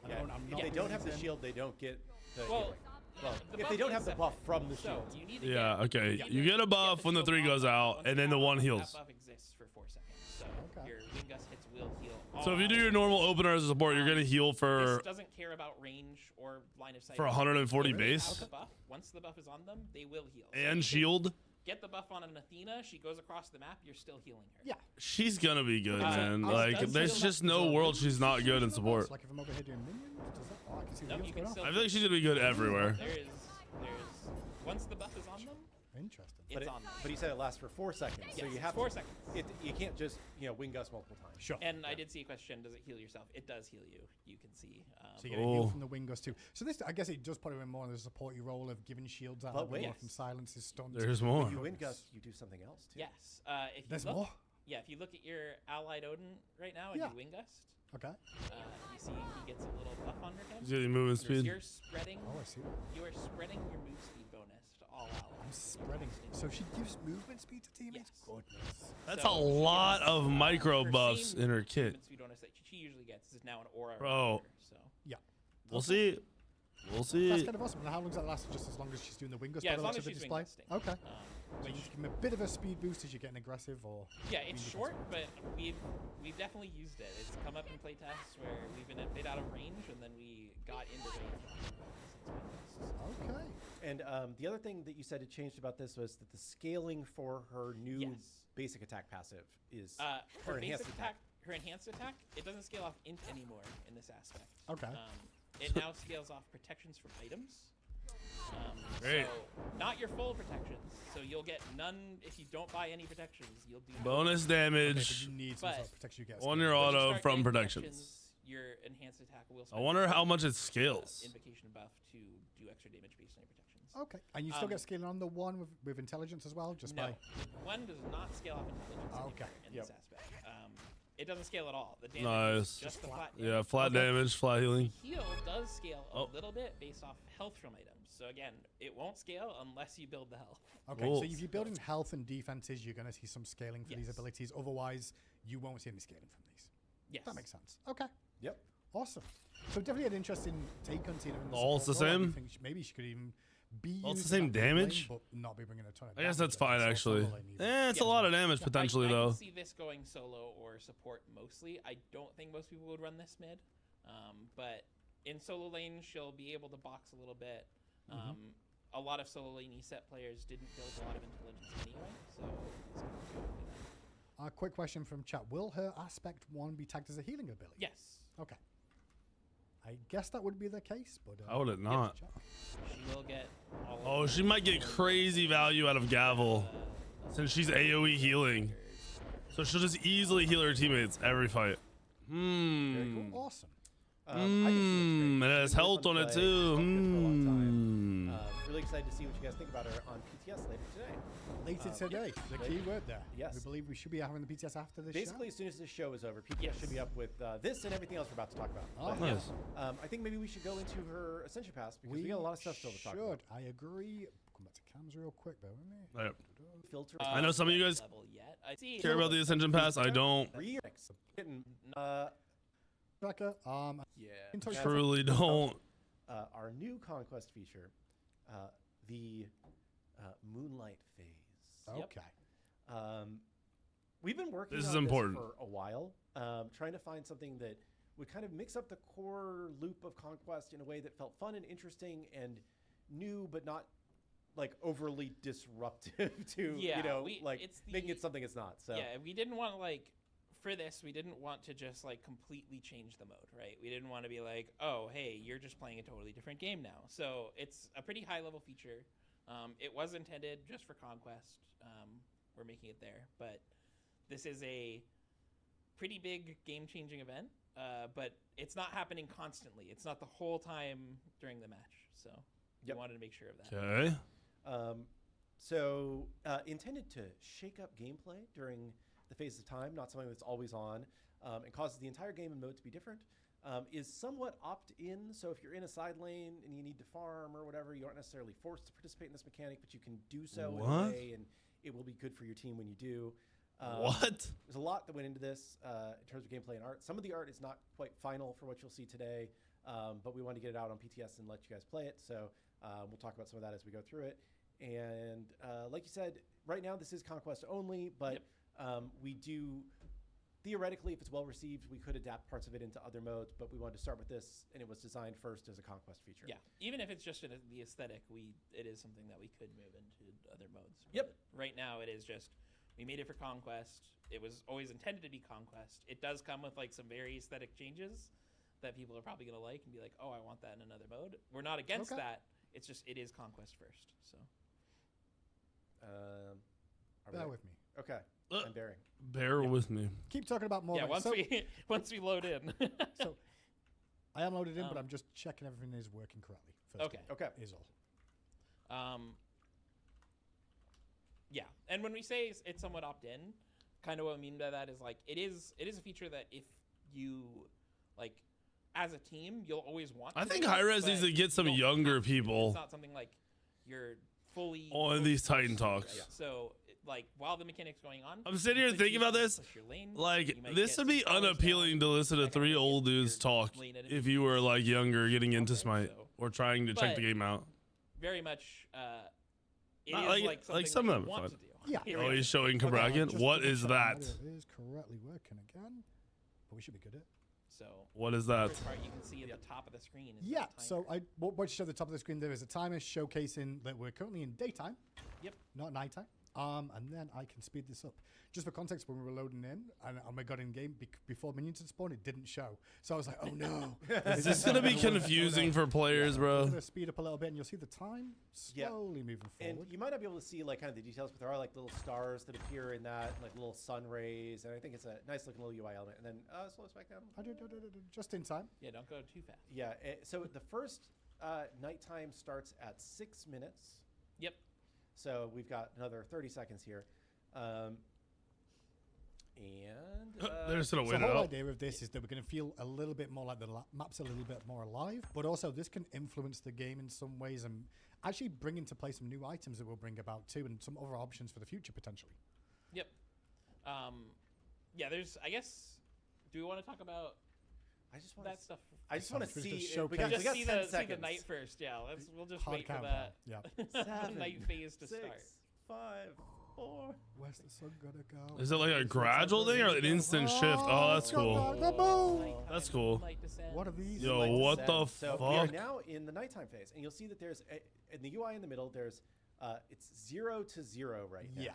[SPEAKER 3] Yeah. If they don't have the shield, they don't get the
[SPEAKER 4] Well,
[SPEAKER 3] healing. Well,
[SPEAKER 4] the
[SPEAKER 3] if
[SPEAKER 4] buff
[SPEAKER 3] they don't
[SPEAKER 4] is
[SPEAKER 3] have the
[SPEAKER 4] separate.
[SPEAKER 3] buff from the
[SPEAKER 4] So
[SPEAKER 3] shield.
[SPEAKER 4] you need to
[SPEAKER 1] Yeah,
[SPEAKER 4] get,
[SPEAKER 1] okay.
[SPEAKER 4] either
[SPEAKER 1] You get a buff
[SPEAKER 4] the
[SPEAKER 1] when the
[SPEAKER 4] shield
[SPEAKER 1] 3 goes
[SPEAKER 4] off,
[SPEAKER 1] out,
[SPEAKER 4] once
[SPEAKER 1] and
[SPEAKER 4] you
[SPEAKER 1] then the
[SPEAKER 4] have
[SPEAKER 1] 1
[SPEAKER 4] that
[SPEAKER 1] heals.
[SPEAKER 4] buff exists for 4 seconds. So
[SPEAKER 2] Okay.
[SPEAKER 4] your Wingus hits will heal.
[SPEAKER 1] So if you do
[SPEAKER 4] all
[SPEAKER 1] your normal opener as a support, you're gonna heal
[SPEAKER 4] This
[SPEAKER 1] for
[SPEAKER 4] doesn't care about range or line of sight.
[SPEAKER 1] 140
[SPEAKER 4] Without
[SPEAKER 1] base
[SPEAKER 4] the buff, once the buff is on them, they will heal. So
[SPEAKER 1] and
[SPEAKER 4] you can
[SPEAKER 1] shield.
[SPEAKER 4] Get the buff on an Athena. She goes across the map. You're still healing her.
[SPEAKER 2] Yeah.
[SPEAKER 1] She's gonna be good,
[SPEAKER 4] Uh,
[SPEAKER 1] man.
[SPEAKER 4] it
[SPEAKER 1] Like,
[SPEAKER 4] does
[SPEAKER 1] there's
[SPEAKER 4] feel
[SPEAKER 1] just
[SPEAKER 4] like
[SPEAKER 1] no
[SPEAKER 2] there's a
[SPEAKER 1] world she's not
[SPEAKER 2] shield
[SPEAKER 1] good in
[SPEAKER 2] on the
[SPEAKER 1] support.
[SPEAKER 2] box, like if I'm over here doing minions, does that? Oh, I can see the
[SPEAKER 4] No,
[SPEAKER 2] heals
[SPEAKER 4] you
[SPEAKER 2] going
[SPEAKER 4] can
[SPEAKER 2] off.
[SPEAKER 4] still.
[SPEAKER 1] I feel like she's gonna be good everywhere.
[SPEAKER 4] There's once the buff is on them,
[SPEAKER 2] Interesting.
[SPEAKER 4] it's on them.
[SPEAKER 3] But he said it lasts for 4 seconds, so
[SPEAKER 4] Yes,
[SPEAKER 3] you
[SPEAKER 4] it's
[SPEAKER 3] have
[SPEAKER 4] 4
[SPEAKER 3] to,
[SPEAKER 4] seconds.
[SPEAKER 3] You can't just Wingus multiple times.
[SPEAKER 2] Sure.
[SPEAKER 4] And I did see a question: does it heal yourself? It does heal you. You can see.
[SPEAKER 2] So you get a heal
[SPEAKER 1] Oh.
[SPEAKER 2] from the Wingus too. So this, I guess, it does put him in more in the supporty role of giving shields out,
[SPEAKER 3] But
[SPEAKER 2] helping
[SPEAKER 3] wait.
[SPEAKER 2] from silences, stunts.
[SPEAKER 1] There's more.
[SPEAKER 3] When you Wingus, you do something else too.
[SPEAKER 4] Yes. If you
[SPEAKER 2] There's
[SPEAKER 4] look,
[SPEAKER 2] more.
[SPEAKER 4] Yeah, if you look at your allied Odin right now and
[SPEAKER 2] Yeah.
[SPEAKER 4] you Wingust,
[SPEAKER 2] Okay.
[SPEAKER 4] you see he gets a little buff under him.
[SPEAKER 1] He's getting movement speed.
[SPEAKER 4] You're spreading.
[SPEAKER 2] Oh, I see.
[SPEAKER 4] You are spreading your move speed bonus to all allies.
[SPEAKER 2] I'm spreading. So she gives movement speed to teammates.
[SPEAKER 4] Yes.
[SPEAKER 2] Goodness.
[SPEAKER 1] That's
[SPEAKER 4] So
[SPEAKER 1] a
[SPEAKER 4] she
[SPEAKER 1] lot
[SPEAKER 4] gets,
[SPEAKER 1] of micro
[SPEAKER 4] her
[SPEAKER 1] buffs
[SPEAKER 4] same
[SPEAKER 1] in her kit.
[SPEAKER 4] movement speed bonus that she usually gets is now an aura.
[SPEAKER 1] Bro.
[SPEAKER 4] around her, so.
[SPEAKER 2] Yeah.
[SPEAKER 1] We'll see. We'll
[SPEAKER 2] That's
[SPEAKER 1] see.
[SPEAKER 2] kind of awesome. And how long does that last? Just as long as she's doing the Wingus?
[SPEAKER 4] Yeah,
[SPEAKER 2] by
[SPEAKER 4] as
[SPEAKER 2] the
[SPEAKER 4] long
[SPEAKER 2] looks
[SPEAKER 4] as
[SPEAKER 2] of the
[SPEAKER 4] she's
[SPEAKER 2] display?
[SPEAKER 4] Wingusting.
[SPEAKER 2] Okay. So you
[SPEAKER 4] Which,
[SPEAKER 2] just give him a bit of a speed boost as you're getting aggressive, or
[SPEAKER 4] yeah, it's
[SPEAKER 2] being
[SPEAKER 4] short, but we've definitely used it. It's come up in playtests where we've been a bit out of range, and then we got into range.
[SPEAKER 2] okay.
[SPEAKER 3] And the other thing that you said had changed about this was that the scaling for her new
[SPEAKER 4] Yes.
[SPEAKER 3] basic attack passive is
[SPEAKER 4] Her
[SPEAKER 3] or enhanced
[SPEAKER 4] basic attack, her enhanced attack, it doesn't scale off int anymore in this aspect.
[SPEAKER 2] Okay.
[SPEAKER 4] It now scales off protections from items.
[SPEAKER 1] Great.
[SPEAKER 4] So not your full protections. So you'll get none if you don't buy any protections. You'll do
[SPEAKER 1] Bonus
[SPEAKER 2] Okay, but
[SPEAKER 1] damage
[SPEAKER 2] you need some sort
[SPEAKER 4] But
[SPEAKER 2] of protection you get.
[SPEAKER 1] on your
[SPEAKER 4] Once you
[SPEAKER 1] auto
[SPEAKER 4] start
[SPEAKER 1] from
[SPEAKER 4] getting
[SPEAKER 1] protections.
[SPEAKER 4] Your enhanced attack will.
[SPEAKER 1] I
[SPEAKER 4] spend
[SPEAKER 1] wonder how
[SPEAKER 4] an
[SPEAKER 1] much it scales.
[SPEAKER 4] Invocation buff to do extra damage based on your protections.
[SPEAKER 2] Okay. And you still
[SPEAKER 4] Um,
[SPEAKER 2] get scaling on the one with intelligence as well, just
[SPEAKER 4] No,
[SPEAKER 2] by.
[SPEAKER 4] one does not scale off intelligence
[SPEAKER 2] Okay.
[SPEAKER 4] anymore in this aspect. It doesn't scale at all. The damage
[SPEAKER 1] Nice.
[SPEAKER 4] is just the flat.
[SPEAKER 1] Yeah,
[SPEAKER 4] damage.
[SPEAKER 1] flat damage, flat healing.
[SPEAKER 4] Heal does scale a
[SPEAKER 1] Oh.
[SPEAKER 4] little bit based off health from items. So again, it won't scale unless you build the health.
[SPEAKER 2] Okay,
[SPEAKER 1] Cool.
[SPEAKER 2] so if you're building health and defenses, you're going to see some scaling for these
[SPEAKER 4] Yes.
[SPEAKER 2] abilities. Otherwise, you won't see any scaling from these.
[SPEAKER 4] Yes.
[SPEAKER 2] That makes sense. Okay.
[SPEAKER 3] Yep.
[SPEAKER 2] Awesome. So definitely an interesting take on Tina. in the
[SPEAKER 1] All it's the
[SPEAKER 2] support role. I
[SPEAKER 1] same?
[SPEAKER 2] think maybe she could even be
[SPEAKER 1] All it's
[SPEAKER 2] used
[SPEAKER 1] the
[SPEAKER 2] in
[SPEAKER 1] same
[SPEAKER 2] that mid lane,
[SPEAKER 1] damage?
[SPEAKER 2] but not be bringing a ton of
[SPEAKER 1] I guess
[SPEAKER 2] damage
[SPEAKER 1] that's
[SPEAKER 2] in.
[SPEAKER 1] fine,
[SPEAKER 2] So
[SPEAKER 1] actually.
[SPEAKER 2] solo lane even.
[SPEAKER 1] It's a
[SPEAKER 4] Yeah.
[SPEAKER 1] lot of damage potentially,
[SPEAKER 4] I
[SPEAKER 1] though.
[SPEAKER 4] can see this going solo or support mostly. I don't think most people would run this mid. But in solo lane, she'll be able to box a little bit. A lot of solo lane Eset players didn't build a lot of intelligence anyway, so it's going to go for that.
[SPEAKER 2] Quick question from chat. Will her aspect 1 be tagged as a healing ability?
[SPEAKER 4] Yes.
[SPEAKER 2] Okay. I guess that would be the case, but...
[SPEAKER 1] How would it not?
[SPEAKER 2] chat.
[SPEAKER 4] She will get all of
[SPEAKER 1] Oh,
[SPEAKER 4] the-
[SPEAKER 1] she might get crazy value out of Gavel since she's AoE healing. So she'll just easily heal her teammates every fight.
[SPEAKER 3] Very
[SPEAKER 1] Hmm.
[SPEAKER 3] cool.
[SPEAKER 2] Awesome.
[SPEAKER 3] I think she looks
[SPEAKER 1] Mmm.
[SPEAKER 3] great.
[SPEAKER 1] It has
[SPEAKER 3] She's really
[SPEAKER 1] health
[SPEAKER 3] fun
[SPEAKER 1] on
[SPEAKER 3] to
[SPEAKER 1] it
[SPEAKER 3] play.
[SPEAKER 1] too.
[SPEAKER 3] She's been good for a long time.
[SPEAKER 1] Hmm.
[SPEAKER 3] Really excited to see what you guys think about her on PTS later today.
[SPEAKER 2] Later today, the
[SPEAKER 3] later.
[SPEAKER 2] key word there.
[SPEAKER 3] Yes.
[SPEAKER 2] We believe we should be having the PTS after this
[SPEAKER 3] Basically,
[SPEAKER 2] show.
[SPEAKER 3] as soon as this show is over, PTS
[SPEAKER 4] Yes.
[SPEAKER 3] should be up with this and everything else we're about to talk about.
[SPEAKER 2] Oh,
[SPEAKER 3] But,
[SPEAKER 1] Nice.
[SPEAKER 3] I think maybe we should go into her Ascension Pass because we got a lot of stuff still to talk about.
[SPEAKER 2] I agree. Come back to cams real quick, bear with me.
[SPEAKER 1] Yep.
[SPEAKER 3] Filter.
[SPEAKER 1] I know some of you guys
[SPEAKER 4] level yet. I see.
[SPEAKER 1] care about the Ascension Pass. I don't.
[SPEAKER 3] Remix. Getting,
[SPEAKER 2] Tracker,
[SPEAKER 3] yeah.
[SPEAKER 2] in touch
[SPEAKER 3] That's
[SPEAKER 1] Truly don't.
[SPEAKER 3] our new Conquest feature, the Moonlight phase.
[SPEAKER 4] Yep.
[SPEAKER 2] Okay.
[SPEAKER 3] We've been working
[SPEAKER 1] This
[SPEAKER 3] on
[SPEAKER 1] is important.
[SPEAKER 3] for a while, trying to find something that would kind of mix up the core loop of Conquest in a way that felt fun and interesting and new, but not like overly disruptive to
[SPEAKER 4] Yeah,
[SPEAKER 3] making it something it's not. So
[SPEAKER 4] Yeah, we didn't want to for this, we didn't want to just completely change the mode, right? We didn't want to be like, oh, hey, you're just playing a totally different game now. So it's a pretty high level feature. It was intended just for Conquest. We're making it there, but this is a pretty big game changing event. But it's not happening constantly. It's not the whole time during the match. So we wanted to make sure of that.
[SPEAKER 1] Okay.
[SPEAKER 3] So intended to shake up gameplay during the phase of time, not something that's always on, and causes the entire game and mode to be different, is somewhat opt-in. So if you're in a side lane and you need to farm or whatever, you aren't necessarily forced to participate in this mechanic, but you can do so in a
[SPEAKER 1] What?
[SPEAKER 3] way and It will be good for your team when you do.
[SPEAKER 1] What?
[SPEAKER 3] There's a lot that went into this in terms of gameplay and art. Some of the art is not quite final for what you'll see today, but we want to get it out on PTS and let you guys play it. So we'll talk about some of that as we go through it. And like you said, right now this is Conquest only, but we do, theoretically, if it's well received, we could adapt parts of it into other modes, but we wanted to start with this, and it was designed first as a Conquest feature.
[SPEAKER 4] Yeah, even if it's just the aesthetic, it is something that we could move into other modes.
[SPEAKER 3] Yep.
[SPEAKER 4] But right now, it is just, we made it for Conquest. It was always intended to be Conquest. It does come with like some very aesthetic changes that people are probably going to like and be like, oh, I want that in another mode. We're not against that. It's just, it is Conquest first. So.
[SPEAKER 2] Bear with me.
[SPEAKER 3] Okay, I'm bearing.
[SPEAKER 1] Bear with me.
[SPEAKER 2] Keep talking about more.
[SPEAKER 4] Yeah, once we load in.
[SPEAKER 2] So I am loaded in, but I'm just checking everything is working correctly. First
[SPEAKER 4] Okay.
[SPEAKER 3] Okay.
[SPEAKER 2] Is all.
[SPEAKER 4] Yeah, and when we say it's somewhat opt-in, kind of what I mean by that is like it is a feature that if you like as a team, you'll always want.
[SPEAKER 1] I
[SPEAKER 4] to
[SPEAKER 1] think
[SPEAKER 4] do,
[SPEAKER 1] Hi-Rez
[SPEAKER 4] but
[SPEAKER 1] needs to get some
[SPEAKER 4] you don't
[SPEAKER 1] younger
[SPEAKER 4] have to.
[SPEAKER 1] people
[SPEAKER 4] It's not something like you're fully
[SPEAKER 1] on these Titan talks.
[SPEAKER 4] So like while the mechanic's going on,
[SPEAKER 1] I'm sitting here
[SPEAKER 4] push
[SPEAKER 1] thinking
[SPEAKER 4] you,
[SPEAKER 1] about this.
[SPEAKER 4] push your lane,
[SPEAKER 1] Like,
[SPEAKER 4] you might
[SPEAKER 1] this
[SPEAKER 4] get
[SPEAKER 1] would be
[SPEAKER 4] some towers
[SPEAKER 1] unappealing to
[SPEAKER 4] down,
[SPEAKER 1] listen to
[SPEAKER 4] like,
[SPEAKER 1] three
[SPEAKER 4] I might
[SPEAKER 1] old
[SPEAKER 4] get
[SPEAKER 1] dudes
[SPEAKER 4] your
[SPEAKER 1] talk
[SPEAKER 4] lane enemy
[SPEAKER 1] if you were like younger getting into
[SPEAKER 4] Okay,
[SPEAKER 1] Smite
[SPEAKER 4] so-
[SPEAKER 1] or trying to check the
[SPEAKER 4] But-
[SPEAKER 1] game out.
[SPEAKER 4] very much. It
[SPEAKER 1] Not
[SPEAKER 4] is
[SPEAKER 1] like-
[SPEAKER 4] like
[SPEAKER 1] like
[SPEAKER 4] something
[SPEAKER 1] some
[SPEAKER 4] that
[SPEAKER 1] of
[SPEAKER 4] you
[SPEAKER 1] them are
[SPEAKER 4] want
[SPEAKER 1] fun.
[SPEAKER 4] to do.
[SPEAKER 2] Yeah.
[SPEAKER 4] Here
[SPEAKER 1] Oh,
[SPEAKER 4] we
[SPEAKER 1] he's
[SPEAKER 4] go.
[SPEAKER 1] showing
[SPEAKER 2] Okay,
[SPEAKER 1] Cabrakan.
[SPEAKER 2] just
[SPEAKER 1] What
[SPEAKER 2] double
[SPEAKER 1] is
[SPEAKER 2] check
[SPEAKER 1] that?
[SPEAKER 2] It is correctly working again, but we should be good at it.
[SPEAKER 4] So
[SPEAKER 1] What is
[SPEAKER 4] the
[SPEAKER 1] that?
[SPEAKER 4] first part you can see at the top of the screen. Is
[SPEAKER 2] Yeah,
[SPEAKER 4] that
[SPEAKER 2] so
[SPEAKER 4] timer.
[SPEAKER 2] what you show at the top of the screen there is a timer showcasing that we're currently in daytime.
[SPEAKER 4] Yep.
[SPEAKER 2] Not nighttime. And then I can speed this up. Just for context, when we were loading in and I got in game before minions had spawned, it didn't show. So I was like, oh no.
[SPEAKER 1] Is this gonna be confusing for players,
[SPEAKER 2] We're
[SPEAKER 1] bro?
[SPEAKER 2] going to speed up a little bit and you'll see the time
[SPEAKER 3] Yeah.
[SPEAKER 2] slowly moving
[SPEAKER 3] And
[SPEAKER 2] forward.
[SPEAKER 3] you might not be able to see like kind of the details, but there are like little stars that appear in that, like little sun rays, and I think it's a nice looking little UI element. And then slow us back down.
[SPEAKER 2] Just in time.
[SPEAKER 4] Yeah, don't go too fast.
[SPEAKER 3] Yeah. So the first nighttime starts at 6 minutes.
[SPEAKER 4] Yep.
[SPEAKER 3] So we've got another 30 seconds here.
[SPEAKER 1] They're just gonna
[SPEAKER 2] So
[SPEAKER 1] wait
[SPEAKER 2] the
[SPEAKER 1] it
[SPEAKER 2] whole
[SPEAKER 1] out.
[SPEAKER 2] idea of this is that we're going to feel a little bit more like the map's a little bit more alive, but also this can influence the game in some ways and actually bring into play some new items that we'll bring about too, and some other options for the future potentially.
[SPEAKER 4] Yep. Yeah, there's. I guess. Do we want to talk about
[SPEAKER 3] I just want
[SPEAKER 4] that stuff?
[SPEAKER 3] I just want to
[SPEAKER 2] We're just
[SPEAKER 3] see.
[SPEAKER 2] gonna
[SPEAKER 3] We got,
[SPEAKER 2] showcase-
[SPEAKER 3] we
[SPEAKER 4] Just
[SPEAKER 3] got
[SPEAKER 4] see
[SPEAKER 3] 10
[SPEAKER 4] the
[SPEAKER 3] seconds.
[SPEAKER 4] night first. Yeah, we'll just
[SPEAKER 2] Hard
[SPEAKER 4] wait for
[SPEAKER 2] countdown.
[SPEAKER 4] that.
[SPEAKER 2] Yeah.
[SPEAKER 3] Seven,
[SPEAKER 4] night phase to
[SPEAKER 3] 6,
[SPEAKER 4] start.
[SPEAKER 3] 5, 4.
[SPEAKER 2] Where's the sun gonna go?
[SPEAKER 1] Is it like a gradual thing or an instant shift? Oh, that's cool.
[SPEAKER 2] The moon!
[SPEAKER 4] Nighttime,
[SPEAKER 1] That's cool.
[SPEAKER 4] moonlight descends.
[SPEAKER 2] What are these?
[SPEAKER 1] Yo,
[SPEAKER 3] Like
[SPEAKER 1] what
[SPEAKER 3] descent.
[SPEAKER 1] the
[SPEAKER 3] So we are
[SPEAKER 1] fuck?
[SPEAKER 3] now in the nighttime phase, and you'll see that there's in the UI in the middle. There's it's 0 to 0 right now.
[SPEAKER 2] Yeah.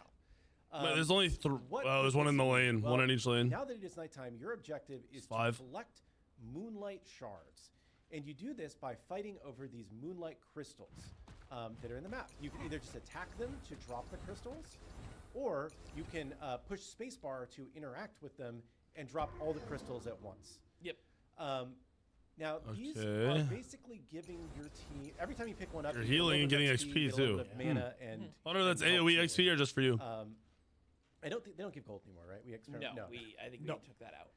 [SPEAKER 1] But there's only
[SPEAKER 3] what
[SPEAKER 1] oh, there's
[SPEAKER 3] is
[SPEAKER 1] one in the
[SPEAKER 3] this?
[SPEAKER 1] lane, one
[SPEAKER 3] Well,
[SPEAKER 1] in each lane.
[SPEAKER 3] Now that it is nighttime, your objective is to
[SPEAKER 1] 5.
[SPEAKER 3] collect moonlight shards, and you do this by fighting over these moonlight crystals that are in the map. You can either just attack them to drop the crystals, or you can push spacebar to interact with them and drop all the crystals at once.
[SPEAKER 4] Yep.
[SPEAKER 3] Now these are
[SPEAKER 1] Okay.
[SPEAKER 3] basically giving your team every time you pick one up,
[SPEAKER 1] You're
[SPEAKER 3] you get a
[SPEAKER 1] healing and
[SPEAKER 3] little bit
[SPEAKER 1] getting
[SPEAKER 3] of XP,
[SPEAKER 1] XP
[SPEAKER 3] get a little
[SPEAKER 1] too.
[SPEAKER 3] bit of mana and
[SPEAKER 1] I wonder if that's
[SPEAKER 3] and health
[SPEAKER 1] AoE
[SPEAKER 3] to
[SPEAKER 1] XP or just for you.
[SPEAKER 3] it. I don't think they don't give gold anymore, right? We experiment.
[SPEAKER 4] No, I think
[SPEAKER 2] No.
[SPEAKER 4] we took that out.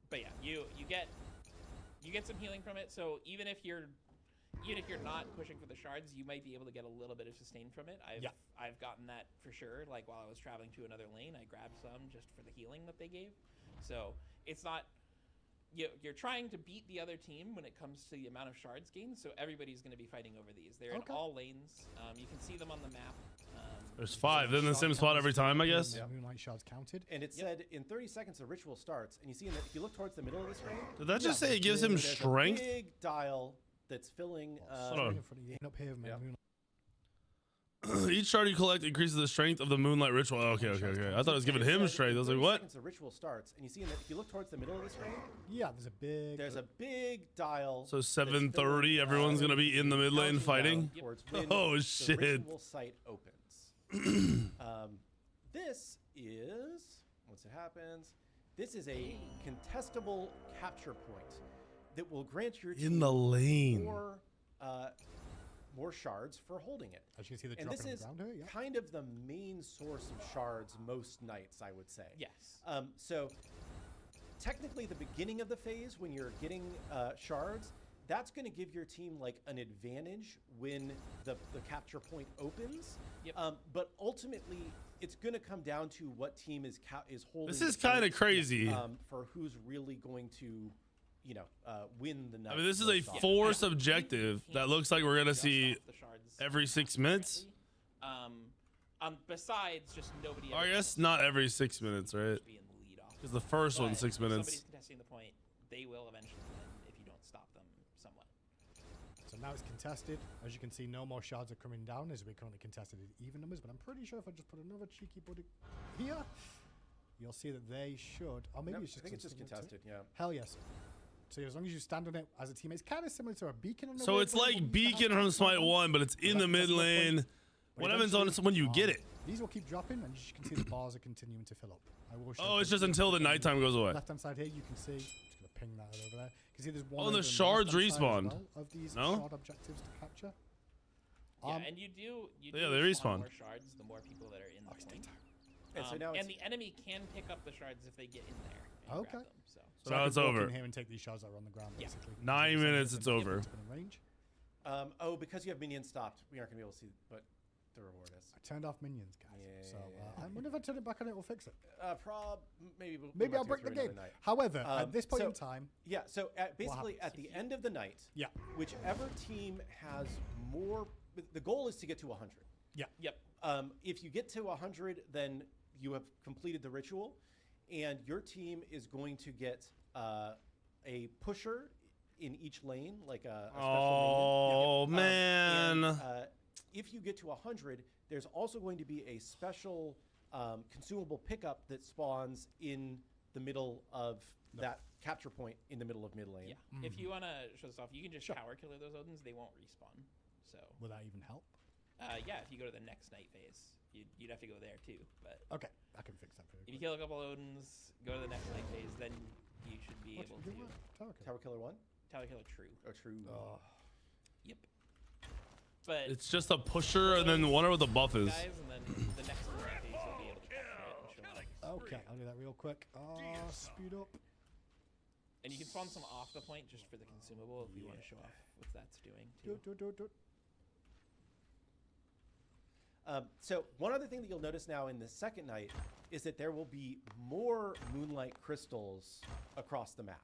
[SPEAKER 4] But yeah, you get some healing from it. So even if you're not pushing for the shards, you might be able to get a little bit of sustain from it. I've gotten that for sure. Like while I was traveling to another lane, I grabbed some just for the healing that they gave. So it's not. You're trying to beat the other team when it comes to the amount of shards gained, so everybody's going to be fighting over these. They're
[SPEAKER 2] Okay.
[SPEAKER 4] in all lanes. You can see them on the map.
[SPEAKER 1] There's 5. They're in the same spot every time, I guess.
[SPEAKER 2] Yeah. Moonlight shards counted.
[SPEAKER 3] And it said in 30 seconds the ritual starts, and you see if you look towards the middle of the screen,
[SPEAKER 1] Did that just say it gives him
[SPEAKER 3] there's
[SPEAKER 1] strength?
[SPEAKER 3] a big dial that's filling.
[SPEAKER 1] Hold on.
[SPEAKER 2] In front of you. Up here, man.
[SPEAKER 3] Yeah.
[SPEAKER 2] Moonlight.
[SPEAKER 1] Each shard you collect increases the strength of the Moonlight Ritual. Okay. I thought it was giving
[SPEAKER 3] It
[SPEAKER 1] him
[SPEAKER 3] said
[SPEAKER 1] strength. I
[SPEAKER 3] in
[SPEAKER 1] was like,
[SPEAKER 3] 30
[SPEAKER 1] what?
[SPEAKER 3] seconds the ritual starts, and you see if you look towards the middle of the screen,
[SPEAKER 2] Yeah, there's a big
[SPEAKER 3] dial.
[SPEAKER 1] So
[SPEAKER 3] that's
[SPEAKER 1] 7:30,
[SPEAKER 3] filling,
[SPEAKER 1] everyone's gonna be in the mid lane
[SPEAKER 3] counting
[SPEAKER 1] fighting?
[SPEAKER 3] down towards when
[SPEAKER 1] Oh,
[SPEAKER 3] the
[SPEAKER 1] shit.
[SPEAKER 3] ritual site opens. This is once it happens. This is a contestable capture point that will grant your team
[SPEAKER 1] In the lane.
[SPEAKER 3] more shards for holding it.
[SPEAKER 2] As you can see the
[SPEAKER 3] And
[SPEAKER 2] drop
[SPEAKER 3] this
[SPEAKER 2] on the
[SPEAKER 3] is
[SPEAKER 2] ground here. Yeah.
[SPEAKER 3] kind of the main source of shards most nights, I would say.
[SPEAKER 4] Yes.
[SPEAKER 3] So technically the beginning of the phase when you're getting shards, that's going to give your team like an advantage when the capture point opens.
[SPEAKER 4] Yep.
[SPEAKER 3] But ultimately, it's going to come down to what team is holding.
[SPEAKER 1] This is
[SPEAKER 3] the
[SPEAKER 1] kind of
[SPEAKER 3] points,
[SPEAKER 1] crazy.
[SPEAKER 3] for who's really going to, win the night.
[SPEAKER 1] I mean, this is a
[SPEAKER 3] most often.
[SPEAKER 1] forced objective that looks like we're gonna see
[SPEAKER 4] the shards
[SPEAKER 1] every 6 minutes.
[SPEAKER 4] Besides just nobody.
[SPEAKER 1] Or I
[SPEAKER 4] ever
[SPEAKER 1] guess
[SPEAKER 4] contesting
[SPEAKER 1] not
[SPEAKER 4] the
[SPEAKER 1] every
[SPEAKER 4] point,
[SPEAKER 1] 6 minutes, right?
[SPEAKER 4] be in the lead off.
[SPEAKER 1] Because the first one
[SPEAKER 4] But
[SPEAKER 1] 6
[SPEAKER 4] if
[SPEAKER 1] minutes.
[SPEAKER 4] somebody's contesting the point, they will eventually win if you don't stop them somewhat.
[SPEAKER 2] So now it's contested. As you can see, no more shards are coming down as we're currently contested at even numbers. But I'm pretty sure if I just put another cheeky buddy here, you'll see that they should. Or maybe
[SPEAKER 3] No,
[SPEAKER 2] it's just.
[SPEAKER 3] I think it's just contested. Yeah.
[SPEAKER 2] Hell yes. So as long as you stand on it as a team, it's kind of similar to a beacon. In a
[SPEAKER 1] So
[SPEAKER 2] way,
[SPEAKER 1] it's
[SPEAKER 2] but
[SPEAKER 1] like
[SPEAKER 2] you have
[SPEAKER 1] Beacon
[SPEAKER 2] to
[SPEAKER 1] from
[SPEAKER 2] have
[SPEAKER 1] Smite
[SPEAKER 2] one.
[SPEAKER 1] 1, but it's in the mid
[SPEAKER 2] that's not the point.
[SPEAKER 1] lane.
[SPEAKER 2] But
[SPEAKER 1] What happens on
[SPEAKER 2] eventually,
[SPEAKER 1] when you get it?
[SPEAKER 2] These will keep dropping, and as you can see, the bars are continuing to fill up. I will show
[SPEAKER 1] Oh,
[SPEAKER 2] you
[SPEAKER 1] it's just
[SPEAKER 2] the-
[SPEAKER 1] until the nighttime goes away.
[SPEAKER 2] Left-hand side here, you can see. I'm just gonna ping that over there. You can see there's one.
[SPEAKER 1] Oh, and the
[SPEAKER 2] over on
[SPEAKER 1] shards
[SPEAKER 2] left-hand side as
[SPEAKER 1] respawned.
[SPEAKER 2] well of these
[SPEAKER 1] No?
[SPEAKER 2] shard objectives to capture.
[SPEAKER 4] Yeah, and you do
[SPEAKER 1] Yeah, they
[SPEAKER 4] spawn
[SPEAKER 1] respawn.
[SPEAKER 4] more shards the more people that are in the point.
[SPEAKER 3] And so now
[SPEAKER 4] and
[SPEAKER 3] it's,
[SPEAKER 4] the enemy can pick up the shards if they get in there. And
[SPEAKER 2] Okay.
[SPEAKER 4] Grab them, so.
[SPEAKER 1] So
[SPEAKER 2] I
[SPEAKER 1] now
[SPEAKER 2] could
[SPEAKER 1] it's
[SPEAKER 2] walk
[SPEAKER 1] over.
[SPEAKER 2] in here and take these shards that are on the ground,
[SPEAKER 4] Yeah.
[SPEAKER 2] basically.
[SPEAKER 1] 9 minutes, it's over.
[SPEAKER 2] Range.
[SPEAKER 3] because you have minions stopped, we aren't gonna be able to see what the reward is.
[SPEAKER 2] I turned off minions, guys.
[SPEAKER 3] Yeah,
[SPEAKER 2] So
[SPEAKER 3] yeah,
[SPEAKER 2] I wonder if I turn it back on, it will fix it.
[SPEAKER 3] Maybe
[SPEAKER 2] Maybe I'll break the game. However, at this point
[SPEAKER 3] so-
[SPEAKER 2] in time,
[SPEAKER 3] Yeah. So basically, at the end of the night,
[SPEAKER 2] yeah,
[SPEAKER 3] whichever team has more, the goal is to get to 100.
[SPEAKER 2] yeah,
[SPEAKER 4] Yep.
[SPEAKER 3] If you get to 100, then you have completed the ritual, and your team is going to get a pusher in each lane, like a special
[SPEAKER 1] Oh,
[SPEAKER 3] minion.
[SPEAKER 1] man.
[SPEAKER 3] And, if you get to 100, there's also going to be a special consumable pickup that spawns in the middle of that capture point in the middle of mid lane.
[SPEAKER 4] Yeah. If you want to show this off, you can just
[SPEAKER 2] Sure.
[SPEAKER 4] tower killer those Odins. They won't respawn. So
[SPEAKER 2] will that even help?
[SPEAKER 4] yeah, if you go to the next night phase, you'd have to go there too. But
[SPEAKER 2] Okay, I can fix that for
[SPEAKER 4] if you
[SPEAKER 2] you.
[SPEAKER 4] kill a couple Odins, go to the next night phase, then you should be able to
[SPEAKER 3] Tower Killer 1?
[SPEAKER 4] tower killer true.
[SPEAKER 3] Or True.
[SPEAKER 4] Yep. But
[SPEAKER 1] It's just a pusher, and then wonder what the buff is.
[SPEAKER 4] guys, and then the next night phase you'll be able to capture it and show off.
[SPEAKER 2] Okay, I'll do that real quick. Speed up.
[SPEAKER 4] And you can spawn some off the point just for the consumable if you want to show off what that's doing
[SPEAKER 2] Do
[SPEAKER 4] too.
[SPEAKER 2] it, do it, do it, do it.
[SPEAKER 3] So one other thing that you'll notice now in the second night is that there will be more Moonlight crystals across the map.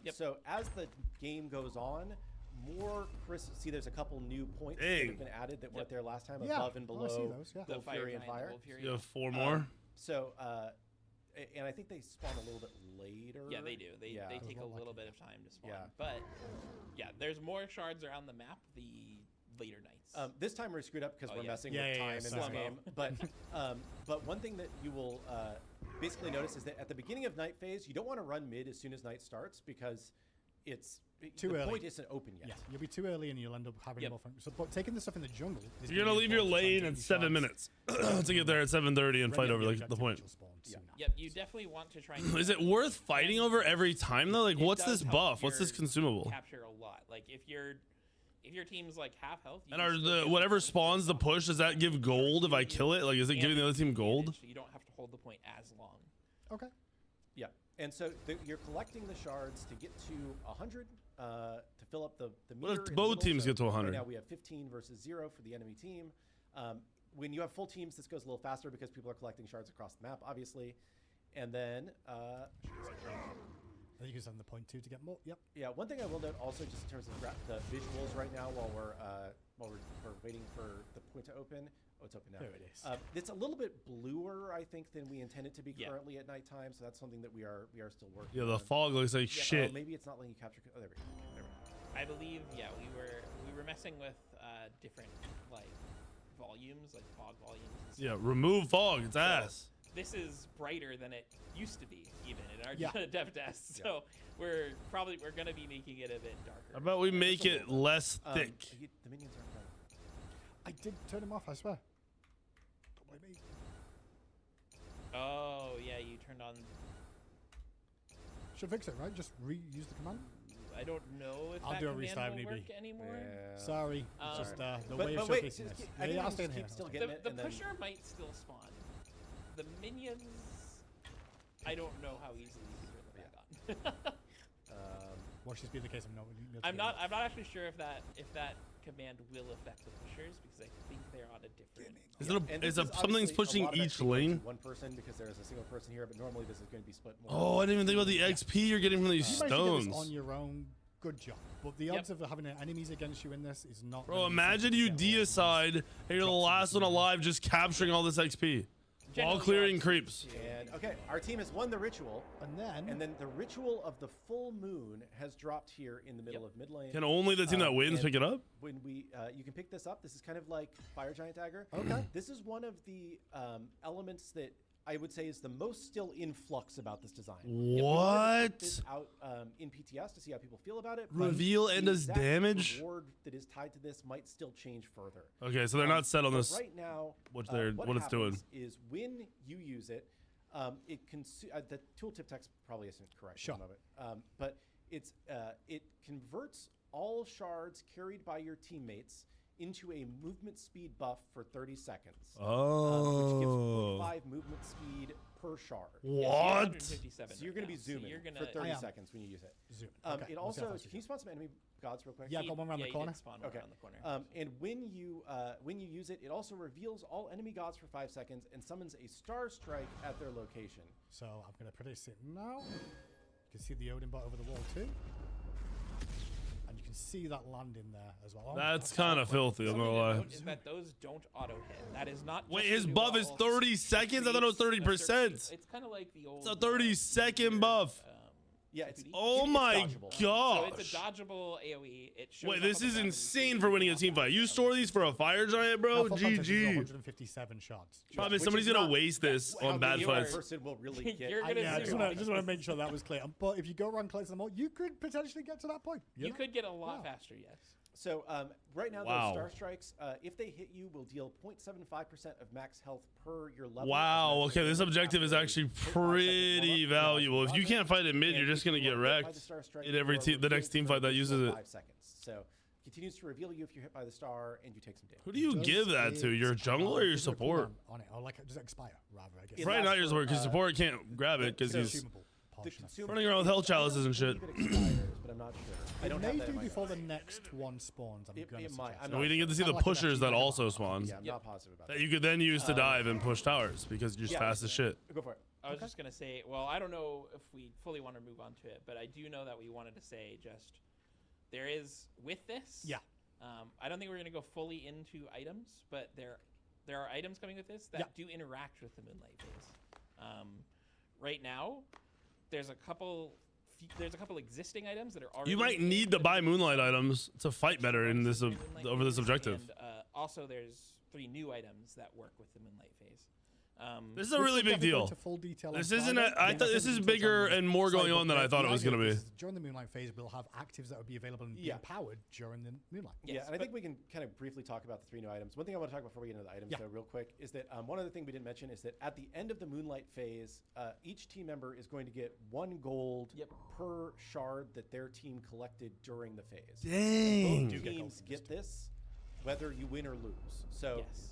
[SPEAKER 4] Yep.
[SPEAKER 3] So as the game goes on, more crystals. See, there's a couple new points that
[SPEAKER 1] Dang.
[SPEAKER 3] have been added that weren't there last time,
[SPEAKER 2] Yeah,
[SPEAKER 3] above and
[SPEAKER 2] I see
[SPEAKER 3] below
[SPEAKER 2] those, yeah.
[SPEAKER 4] The
[SPEAKER 3] Wolf Fury and
[SPEAKER 4] Giant, the
[SPEAKER 3] Fire.
[SPEAKER 4] Wolf Fury,
[SPEAKER 1] You have 4 more.
[SPEAKER 3] So, and I think they spawn a little bit later.
[SPEAKER 4] yeah, they do. They
[SPEAKER 3] Yeah.
[SPEAKER 4] take a
[SPEAKER 2] Not
[SPEAKER 4] little
[SPEAKER 2] lucky.
[SPEAKER 4] bit of time to spawn.
[SPEAKER 3] Yeah.
[SPEAKER 4] But yeah, there's more shards around the map the later nights.
[SPEAKER 3] This time we're screwed up because
[SPEAKER 4] Oh,
[SPEAKER 3] we're
[SPEAKER 4] yeah.
[SPEAKER 3] messing
[SPEAKER 2] Yeah,
[SPEAKER 3] with
[SPEAKER 2] yeah,
[SPEAKER 3] time
[SPEAKER 2] yeah,
[SPEAKER 3] in this
[SPEAKER 4] slow-mo.
[SPEAKER 3] game. But one thing that you will basically notice is that at the beginning of night phase, you don't want to run mid as soon as night starts because it's
[SPEAKER 2] Too
[SPEAKER 3] the
[SPEAKER 2] early.
[SPEAKER 3] point isn't open yet.
[SPEAKER 2] Yeah, you'll be too early and you'll end up having
[SPEAKER 4] Yep.
[SPEAKER 2] more fun. So, but taking the stuff in the jungle. Is
[SPEAKER 1] You're gonna
[SPEAKER 2] really
[SPEAKER 1] leave your
[SPEAKER 2] important to try and
[SPEAKER 1] lane
[SPEAKER 2] get
[SPEAKER 1] in
[SPEAKER 2] these
[SPEAKER 1] 7
[SPEAKER 2] shards
[SPEAKER 1] minutes to get there at 7:30 and
[SPEAKER 2] ready
[SPEAKER 1] fight
[SPEAKER 2] on
[SPEAKER 1] over the
[SPEAKER 2] objective,
[SPEAKER 1] point.
[SPEAKER 2] which will spawn
[SPEAKER 3] Yeah.
[SPEAKER 2] soon
[SPEAKER 4] Yep, you definitely want to try and
[SPEAKER 1] Is it worth fighting over every time though? Like,
[SPEAKER 4] It
[SPEAKER 1] what's
[SPEAKER 4] does
[SPEAKER 1] this
[SPEAKER 4] help
[SPEAKER 1] buff? What's this
[SPEAKER 4] your
[SPEAKER 1] consumable?
[SPEAKER 4] capture a lot. Like if your team's like half health, you
[SPEAKER 1] And
[SPEAKER 4] can
[SPEAKER 1] are
[SPEAKER 4] still
[SPEAKER 1] the
[SPEAKER 4] get
[SPEAKER 1] whatever
[SPEAKER 4] points
[SPEAKER 1] spawns the
[SPEAKER 4] off.
[SPEAKER 1] push? Does that give gold if I kill it? Like, is it
[SPEAKER 4] And
[SPEAKER 1] giving the other team gold?
[SPEAKER 4] advantage, so you don't have to hold the point as long.
[SPEAKER 2] Okay.
[SPEAKER 3] Yeah. And so you're collecting the shards to get to 100 to fill up the meter.
[SPEAKER 1] What if
[SPEAKER 3] in the
[SPEAKER 1] both
[SPEAKER 3] middle.
[SPEAKER 1] teams
[SPEAKER 3] So
[SPEAKER 1] get to 100?
[SPEAKER 3] Right now we have 15 versus 0 for the enemy team. When you have full teams, this goes a little faster because people are collecting shards across the map, obviously. And then,
[SPEAKER 2] And you can send the point 2 to get more. Yep.
[SPEAKER 3] yeah, one thing I will note also, just in terms of the visuals right now, while we're waiting for the point to open. Oh, it's open now.
[SPEAKER 2] There it is.
[SPEAKER 3] It's a little bit bluer, I think, than we intend it to be
[SPEAKER 4] Yeah.
[SPEAKER 3] currently at nighttime. So that's something that we are still working.
[SPEAKER 1] Yeah, the
[SPEAKER 3] on.
[SPEAKER 1] fog looks like
[SPEAKER 3] Yeah,
[SPEAKER 1] shit.
[SPEAKER 3] maybe it's not letting you capture. Oh, there we go. There we go.
[SPEAKER 4] I believe, yeah, we were messing with different like volumes, like fog volumes. And stuff.
[SPEAKER 1] Yeah, remove fog. It's ass.
[SPEAKER 4] This is brighter than it used to be, even in our
[SPEAKER 2] Yeah.
[SPEAKER 4] dev test.
[SPEAKER 3] Yeah.
[SPEAKER 4] So we're gonna be making it a bit darker.
[SPEAKER 1] How about we make it less thick?
[SPEAKER 3] The minions aren't done.
[SPEAKER 2] I did turn him off, I swear. Don't blame me.
[SPEAKER 4] Oh yeah, you turned on.
[SPEAKER 2] Should fix it, right? Just reuse the command.
[SPEAKER 4] I don't know if
[SPEAKER 2] I'll
[SPEAKER 4] that
[SPEAKER 2] do a
[SPEAKER 4] command
[SPEAKER 2] restart,
[SPEAKER 4] will
[SPEAKER 2] maybe.
[SPEAKER 4] work anymore.
[SPEAKER 2] Sorry. It's just the way of
[SPEAKER 3] but wait,
[SPEAKER 2] showcasing
[SPEAKER 3] just
[SPEAKER 2] this.
[SPEAKER 3] I think
[SPEAKER 2] I'll
[SPEAKER 3] we
[SPEAKER 2] stay in
[SPEAKER 3] just
[SPEAKER 2] here.
[SPEAKER 3] keep still
[SPEAKER 2] I'll
[SPEAKER 3] getting
[SPEAKER 4] The,
[SPEAKER 3] it.
[SPEAKER 4] the
[SPEAKER 3] and then,
[SPEAKER 4] pusher might still spawn. The minions, I don't know how easily you can turn them back on.
[SPEAKER 2] Watch this be the case of no.
[SPEAKER 4] I'm not actually sure if that command will affect the pushers because I think they're on a different.
[SPEAKER 1] Something's pushing each lane?
[SPEAKER 3] One person because there is a single person here, but normally this is going to be split.
[SPEAKER 1] Oh, I didn't even think about the XP you're getting from these
[SPEAKER 2] You managed to get this
[SPEAKER 1] stones.
[SPEAKER 2] on your own. Good job. But the odds of having enemies against you in this is not.
[SPEAKER 1] Bro, imagine you deicide and you're the last one alive just capturing all this XP while clearing creeps.
[SPEAKER 3] And okay, our team has won the ritual,
[SPEAKER 2] and then
[SPEAKER 3] the ritual of the full moon has dropped here in the middle of mid lane.
[SPEAKER 1] Can only the team that wins pick it up?
[SPEAKER 3] When we, you can pick this up. This is kind of like Fire Giant Dagger.
[SPEAKER 2] Okay.
[SPEAKER 3] This is one of the elements that I would say is the most still in flux about this design.
[SPEAKER 1] What?
[SPEAKER 3] This out in PTS to see how people feel about it. but
[SPEAKER 1] Reveal and
[SPEAKER 3] the
[SPEAKER 1] does
[SPEAKER 3] exact
[SPEAKER 1] damage?
[SPEAKER 3] Reward that is tied to this might still change further.
[SPEAKER 1] Okay, so they're not set on
[SPEAKER 3] But
[SPEAKER 1] this.
[SPEAKER 3] right now.
[SPEAKER 1] What
[SPEAKER 3] happens
[SPEAKER 1] it's doing.
[SPEAKER 3] is when you use it, it the tooltip text probably isn't correct
[SPEAKER 2] Sure.
[SPEAKER 3] at the moment, but it's it converts all shards carried by your teammates into a movement speed buff for 30 seconds. Which gives
[SPEAKER 1] Oh.
[SPEAKER 3] 0.5 movement speed per shard.
[SPEAKER 1] What?
[SPEAKER 3] So you're going to be zooming for 30 seconds when you use it.
[SPEAKER 2] zoom.
[SPEAKER 3] It also, can you spawn some enemy gods real quick?
[SPEAKER 2] Yeah, got one around the corner.
[SPEAKER 3] Okay.
[SPEAKER 4] Around the corner.
[SPEAKER 3] And when you use it, it also reveals all enemy gods for 5 seconds and summons a star strike at their location.
[SPEAKER 2] So I'm going to produce it now. You can see the Odin bot over the wall too. And you can see that land in there as well.
[SPEAKER 1] That's kind of filthy, I'm gonna lie.
[SPEAKER 4] Is that those don't auto hit? That is not.
[SPEAKER 1] Wait,
[SPEAKER 4] just
[SPEAKER 1] his
[SPEAKER 4] the new
[SPEAKER 1] buff is
[SPEAKER 4] wall.
[SPEAKER 1] 30 seconds? I thought it was 30%.
[SPEAKER 4] It's kind of like the old.
[SPEAKER 1] It's a 30-second buff.
[SPEAKER 3] Yeah, it's
[SPEAKER 1] Oh
[SPEAKER 3] it's
[SPEAKER 1] my
[SPEAKER 3] dodgeable.
[SPEAKER 4] So
[SPEAKER 1] gosh.
[SPEAKER 4] it's a dodgeable AOE. It shows
[SPEAKER 1] Wait,
[SPEAKER 4] up
[SPEAKER 1] this
[SPEAKER 4] on the
[SPEAKER 1] is
[SPEAKER 4] ground
[SPEAKER 1] insane
[SPEAKER 4] and
[SPEAKER 1] for
[SPEAKER 4] you
[SPEAKER 1] winning a
[SPEAKER 4] can
[SPEAKER 1] team fight. You store these for a fire giant, bro?
[SPEAKER 2] Now, for context, this is
[SPEAKER 1] GG.
[SPEAKER 2] 157 shots.
[SPEAKER 1] Problem is
[SPEAKER 3] Which
[SPEAKER 1] somebody's
[SPEAKER 3] is
[SPEAKER 1] gonna
[SPEAKER 3] not-
[SPEAKER 1] waste this
[SPEAKER 3] how
[SPEAKER 1] on bad
[SPEAKER 3] the
[SPEAKER 1] fights.
[SPEAKER 3] person will really get.
[SPEAKER 4] You're gonna
[SPEAKER 2] Yeah, I
[SPEAKER 4] zoom.
[SPEAKER 2] just want to make sure that was clear. But if you go around collecting them all, you could potentially get to that point.
[SPEAKER 4] You
[SPEAKER 2] know?
[SPEAKER 4] could get a lot
[SPEAKER 2] Yeah.
[SPEAKER 4] faster, yes.
[SPEAKER 3] So right now,
[SPEAKER 1] Wow.
[SPEAKER 3] those star strikes, if they hit you, will deal 0.75% of max health per your level.
[SPEAKER 1] Wow,
[SPEAKER 3] of
[SPEAKER 1] okay, this
[SPEAKER 3] max
[SPEAKER 1] objective is
[SPEAKER 3] after
[SPEAKER 1] actually
[SPEAKER 3] 0.5 seconds warm-up,
[SPEAKER 1] pretty
[SPEAKER 3] then
[SPEAKER 1] valuable. If you
[SPEAKER 3] run
[SPEAKER 1] can't
[SPEAKER 3] it,
[SPEAKER 1] fight it mid,
[SPEAKER 3] and
[SPEAKER 1] you're just
[SPEAKER 3] if
[SPEAKER 1] gonna
[SPEAKER 3] you
[SPEAKER 1] get
[SPEAKER 3] are hit by
[SPEAKER 1] wrecked
[SPEAKER 3] the star strike,
[SPEAKER 1] in every
[SPEAKER 3] you are
[SPEAKER 1] the next
[SPEAKER 3] revealed
[SPEAKER 1] team
[SPEAKER 3] for
[SPEAKER 1] fight that
[SPEAKER 3] an
[SPEAKER 1] uses
[SPEAKER 3] additional
[SPEAKER 1] it.
[SPEAKER 3] 5 seconds. So continues to reveal you if you're hit by the star and you take some damage.
[SPEAKER 1] Who do you
[SPEAKER 2] Does
[SPEAKER 1] give that to?
[SPEAKER 2] it
[SPEAKER 1] Your jungle or your
[SPEAKER 2] is there a
[SPEAKER 1] support?
[SPEAKER 2] cooldown on it, or like does it expire rather? I guess.
[SPEAKER 3] It
[SPEAKER 1] Probably
[SPEAKER 3] lasts
[SPEAKER 1] not your
[SPEAKER 3] for,
[SPEAKER 1] support, because support can't grab it because
[SPEAKER 3] so-
[SPEAKER 1] he's
[SPEAKER 2] Consumable
[SPEAKER 3] The
[SPEAKER 2] portion.
[SPEAKER 3] consumer-
[SPEAKER 1] running around with health chalices and shit.
[SPEAKER 3] I believe it expires, but I'm not sure. I don't
[SPEAKER 2] It
[SPEAKER 3] have
[SPEAKER 2] may
[SPEAKER 3] that
[SPEAKER 2] do
[SPEAKER 3] in my
[SPEAKER 2] before the
[SPEAKER 3] notes.
[SPEAKER 2] next one spawns. I'm
[SPEAKER 3] It
[SPEAKER 2] gonna
[SPEAKER 3] might.
[SPEAKER 2] suggest.
[SPEAKER 3] I'm
[SPEAKER 1] So we didn't get to see the
[SPEAKER 2] Kinda like an
[SPEAKER 1] pushers that
[SPEAKER 2] FTW
[SPEAKER 1] also
[SPEAKER 2] mod.
[SPEAKER 1] spawn.
[SPEAKER 3] Yeah, I'm not positive about
[SPEAKER 1] That
[SPEAKER 3] that.
[SPEAKER 1] you could then use to dive and push towers because you're just
[SPEAKER 3] yeah.
[SPEAKER 1] fast as shit.
[SPEAKER 3] Go for it.
[SPEAKER 4] I was just gonna say, well, I don't know if we fully want to move on to it, but I do know that we wanted to say just there is with this.
[SPEAKER 2] Yeah.
[SPEAKER 4] I don't think we're gonna go fully into items, but there are items coming with this that
[SPEAKER 2] Yeah.
[SPEAKER 4] do interact with the Moonlight phase. Right now, there's a couple existing items that are already.
[SPEAKER 1] You might
[SPEAKER 4] in
[SPEAKER 1] need
[SPEAKER 4] the
[SPEAKER 1] to buy
[SPEAKER 4] Moonlight
[SPEAKER 1] Moonlight items to fight better in this
[SPEAKER 4] Moonlight
[SPEAKER 1] over this
[SPEAKER 4] phase,
[SPEAKER 1] objective.
[SPEAKER 4] And also, there's 3 new items that work with the Moonlight phase.
[SPEAKER 1] This is a
[SPEAKER 2] Which
[SPEAKER 1] really
[SPEAKER 2] we'll
[SPEAKER 1] big
[SPEAKER 2] definitely go
[SPEAKER 1] deal.
[SPEAKER 2] into full detail
[SPEAKER 1] This
[SPEAKER 2] on
[SPEAKER 1] isn't
[SPEAKER 2] Friday.
[SPEAKER 1] a, I
[SPEAKER 2] Yeah,
[SPEAKER 1] thought this
[SPEAKER 2] we
[SPEAKER 1] is
[SPEAKER 2] can touch
[SPEAKER 1] bigger
[SPEAKER 2] on
[SPEAKER 1] and more
[SPEAKER 2] Sorry,
[SPEAKER 1] going
[SPEAKER 2] but
[SPEAKER 1] on than I thought it was going to
[SPEAKER 2] idea
[SPEAKER 1] be.
[SPEAKER 2] is during the Moonlight phase, we'll have actives that will be available and be
[SPEAKER 3] Yeah.
[SPEAKER 2] empowered during the Moonlight.
[SPEAKER 3] Yeah,
[SPEAKER 4] Yes,
[SPEAKER 3] and I
[SPEAKER 4] but-
[SPEAKER 3] think we can kind of briefly talk about the 3 new items. One thing I want to talk about before we get into the items,
[SPEAKER 2] Yeah.
[SPEAKER 3] though, real quick, is that one other thing we didn't mention is that at the end of the Moonlight phase, each team member is going to get 1 gold
[SPEAKER 4] Yep.
[SPEAKER 3] per shard that their team collected during the phase.
[SPEAKER 1] Dang.
[SPEAKER 3] Both teams get this, whether you win or lose. So
[SPEAKER 4] Yes.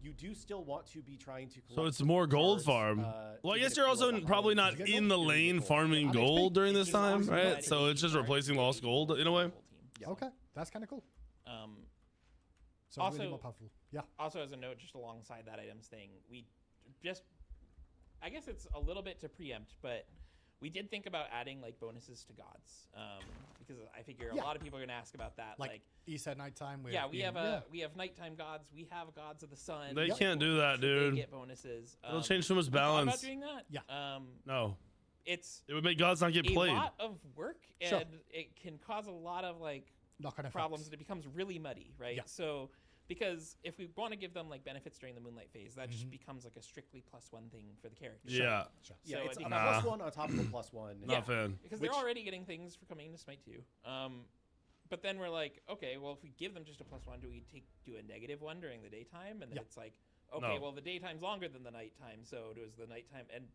[SPEAKER 3] you do still want to be trying to collect
[SPEAKER 1] So it's more gold
[SPEAKER 3] shards,
[SPEAKER 1] farm. Well, I
[SPEAKER 3] to
[SPEAKER 1] guess
[SPEAKER 3] get
[SPEAKER 1] you're
[SPEAKER 3] a
[SPEAKER 1] also
[SPEAKER 3] feel of
[SPEAKER 1] probably
[SPEAKER 3] how
[SPEAKER 1] not
[SPEAKER 3] you get
[SPEAKER 1] in the
[SPEAKER 3] gold.
[SPEAKER 1] lane farming
[SPEAKER 2] I
[SPEAKER 1] gold during this
[SPEAKER 4] It's
[SPEAKER 1] time,
[SPEAKER 4] also
[SPEAKER 1] right?
[SPEAKER 4] not
[SPEAKER 1] So it's just
[SPEAKER 4] a
[SPEAKER 1] replacing lost gold in a way.
[SPEAKER 4] full team.
[SPEAKER 3] Yeah.
[SPEAKER 2] Okay, that's kind of cool. So
[SPEAKER 4] Also-
[SPEAKER 2] really more powerful. Yeah.
[SPEAKER 4] Also, as a note, just alongside that items thing, we just, I guess it's a little bit to preempt, but we did think about adding like bonuses to gods, because I figure a
[SPEAKER 2] Yeah.
[SPEAKER 4] lot of people are gonna ask about that.
[SPEAKER 2] Like Eset nighttime. With
[SPEAKER 4] yeah, we
[SPEAKER 2] being-
[SPEAKER 4] have we have nighttime gods, we have gods of the sun.
[SPEAKER 1] They
[SPEAKER 2] Yep.
[SPEAKER 1] can't do that,
[SPEAKER 4] Should they
[SPEAKER 1] dude.
[SPEAKER 4] get bonuses.
[SPEAKER 1] It'll change too much
[SPEAKER 4] we thought about
[SPEAKER 1] balance.
[SPEAKER 4] doing that.
[SPEAKER 2] Yeah.
[SPEAKER 1] No,
[SPEAKER 4] It's
[SPEAKER 1] it would make gods not get
[SPEAKER 4] a
[SPEAKER 1] played.
[SPEAKER 4] lot of work, and
[SPEAKER 2] Sure.
[SPEAKER 4] it can cause a lot of like
[SPEAKER 2] knock-on
[SPEAKER 4] problems,
[SPEAKER 2] effects.
[SPEAKER 4] and it becomes really muddy, right?
[SPEAKER 2] Yeah.
[SPEAKER 4] So because if we want to give them like benefits during the Moonlight phase, that
[SPEAKER 2] Mm-hmm.
[SPEAKER 4] just becomes like a strictly +1 thing for the character.
[SPEAKER 1] Yeah,
[SPEAKER 2] Sure.
[SPEAKER 3] Yeah,
[SPEAKER 4] So
[SPEAKER 3] it's
[SPEAKER 4] it
[SPEAKER 3] a
[SPEAKER 4] becomes-
[SPEAKER 3] +1 on top of a +1.
[SPEAKER 1] not a fan.
[SPEAKER 4] Because
[SPEAKER 3] Which-
[SPEAKER 4] they're already getting things for coming to Smite 2. But then we're like, okay, well, if we give them just a +1, do we do a -1 during the daytime? And then
[SPEAKER 2] Yeah.
[SPEAKER 4] it's like, okay,
[SPEAKER 1] No.
[SPEAKER 4] well, the daytime's longer than the nighttime, so does the nighttime. And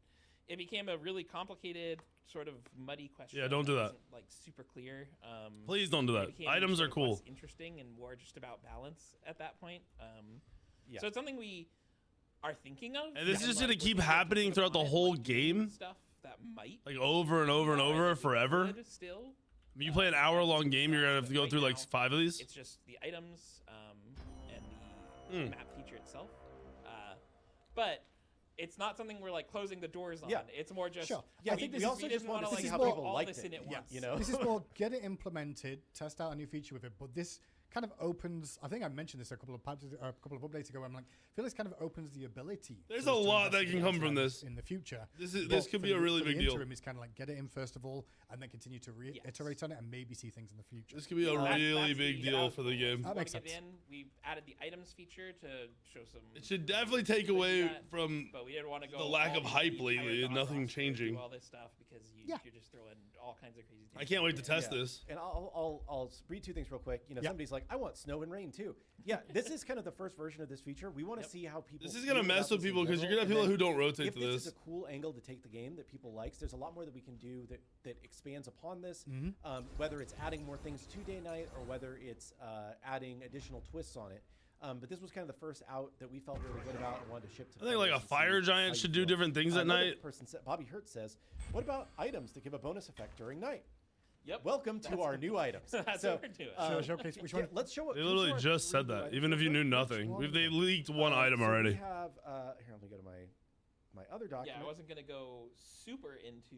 [SPEAKER 4] it became a really complicated, sort of muddy question.
[SPEAKER 1] Yeah, don't do that.
[SPEAKER 4] Wasn't, like super clear.
[SPEAKER 1] Please don't do
[SPEAKER 4] it
[SPEAKER 1] that.
[SPEAKER 4] became
[SPEAKER 1] Items
[SPEAKER 4] sort
[SPEAKER 1] are
[SPEAKER 4] of
[SPEAKER 1] cool.
[SPEAKER 4] less interesting and more just about balance at that point.
[SPEAKER 3] Yeah.
[SPEAKER 4] So it's something we are thinking of.
[SPEAKER 1] And this is just gonna
[SPEAKER 4] we're
[SPEAKER 1] keep
[SPEAKER 4] thinking of
[SPEAKER 1] happening
[SPEAKER 4] putting
[SPEAKER 1] throughout the
[SPEAKER 4] on it,
[SPEAKER 1] whole
[SPEAKER 4] like, doing
[SPEAKER 1] game?
[SPEAKER 4] Stuff that might
[SPEAKER 1] Like over and over and
[SPEAKER 4] be
[SPEAKER 1] over
[SPEAKER 4] already
[SPEAKER 1] forever.
[SPEAKER 4] good still.
[SPEAKER 1] You play an hour-long game, you're gonna have to go
[SPEAKER 4] Right
[SPEAKER 1] through like
[SPEAKER 4] now,
[SPEAKER 1] 5 of these.
[SPEAKER 4] It's just the items and the map feature itself. But it's not something we're like closing the doors on.
[SPEAKER 3] Yeah.
[SPEAKER 4] It's more just
[SPEAKER 2] Sure.
[SPEAKER 3] Yeah,
[SPEAKER 2] I
[SPEAKER 3] we
[SPEAKER 2] think
[SPEAKER 3] we
[SPEAKER 2] this
[SPEAKER 3] also
[SPEAKER 4] we
[SPEAKER 3] just
[SPEAKER 4] didn't
[SPEAKER 3] want to
[SPEAKER 4] wanna,
[SPEAKER 3] see
[SPEAKER 4] like,
[SPEAKER 3] how
[SPEAKER 4] throw
[SPEAKER 3] people
[SPEAKER 4] all
[SPEAKER 3] liked
[SPEAKER 4] this
[SPEAKER 3] it.
[SPEAKER 4] in at once.
[SPEAKER 3] You know,
[SPEAKER 2] This is more get it implemented, test out a new feature with it, but this kind of opens. I think I mentioned this a couple of updates ago. I'm like, I feel this kind of opens the ability.
[SPEAKER 1] There's
[SPEAKER 2] for
[SPEAKER 1] a
[SPEAKER 2] us to
[SPEAKER 1] lot that
[SPEAKER 2] investigate
[SPEAKER 1] can come
[SPEAKER 2] into
[SPEAKER 1] from
[SPEAKER 2] that
[SPEAKER 1] this.
[SPEAKER 2] in the future.
[SPEAKER 1] This
[SPEAKER 2] But
[SPEAKER 1] could
[SPEAKER 2] for
[SPEAKER 1] be a
[SPEAKER 2] the-
[SPEAKER 1] really
[SPEAKER 2] for the
[SPEAKER 1] big deal.
[SPEAKER 2] interim is kind of like get it in first of all, and then continue to reiterate on it, and maybe see things in the future.
[SPEAKER 1] This could be a
[SPEAKER 4] That's
[SPEAKER 1] really
[SPEAKER 4] the
[SPEAKER 1] big deal for the game.
[SPEAKER 2] That makes
[SPEAKER 4] Plug it
[SPEAKER 2] sense.
[SPEAKER 4] in. We added the items feature to show some.
[SPEAKER 1] It should definitely take
[SPEAKER 4] things
[SPEAKER 1] away
[SPEAKER 4] that-
[SPEAKER 1] from
[SPEAKER 4] But we didn't want to go
[SPEAKER 1] the lack
[SPEAKER 4] all
[SPEAKER 1] of
[SPEAKER 4] the
[SPEAKER 1] hype
[SPEAKER 4] entire
[SPEAKER 1] lately and
[SPEAKER 4] God
[SPEAKER 1] nothing
[SPEAKER 4] roster,
[SPEAKER 1] changing.
[SPEAKER 4] do all this stuff because
[SPEAKER 2] Yeah.
[SPEAKER 4] you're just throwing all kinds of crazy.
[SPEAKER 1] I can't wait to test
[SPEAKER 3] Yeah.
[SPEAKER 1] this.
[SPEAKER 3] And I'll read two things real quick. You know,
[SPEAKER 2] Yeah.
[SPEAKER 3] somebody's like, I want snow and rain too. Yeah, this is kind of the first version of this feature. We want to see how people.
[SPEAKER 1] This is gonna
[SPEAKER 3] feel
[SPEAKER 1] mess
[SPEAKER 3] about
[SPEAKER 1] with
[SPEAKER 3] this in
[SPEAKER 1] people because you're gonna have
[SPEAKER 3] general,
[SPEAKER 1] people
[SPEAKER 3] and
[SPEAKER 1] who don't rotate
[SPEAKER 3] if
[SPEAKER 1] to
[SPEAKER 3] this
[SPEAKER 1] this.
[SPEAKER 3] is a cool angle to take the game that people likes, there's a lot more that we can do that expands upon this. Whether it's adding more things to day night or whether it's adding additional twists on it. But this was kind of the first out that we felt really good about and wanted to ship to.
[SPEAKER 1] I think like a
[SPEAKER 3] players and see
[SPEAKER 1] fire
[SPEAKER 3] how
[SPEAKER 1] giant
[SPEAKER 3] you
[SPEAKER 1] should do
[SPEAKER 3] feel.
[SPEAKER 1] different things at
[SPEAKER 3] Another
[SPEAKER 1] night.
[SPEAKER 3] Person said, Bobby Hertz says, "What about items that give a bonus effect during night?"
[SPEAKER 4] Yep.
[SPEAKER 3] Welcome to our new items.
[SPEAKER 4] That's
[SPEAKER 3] so,
[SPEAKER 4] what we're doing.
[SPEAKER 2] Showcase which
[SPEAKER 3] yeah,
[SPEAKER 2] one?
[SPEAKER 3] let's show it.
[SPEAKER 1] They literally just said that, even if you knew nothing. They leaked one item
[SPEAKER 3] We
[SPEAKER 1] already.
[SPEAKER 3] have here. Let me go to my other document.
[SPEAKER 4] Yeah, I wasn't gonna go super into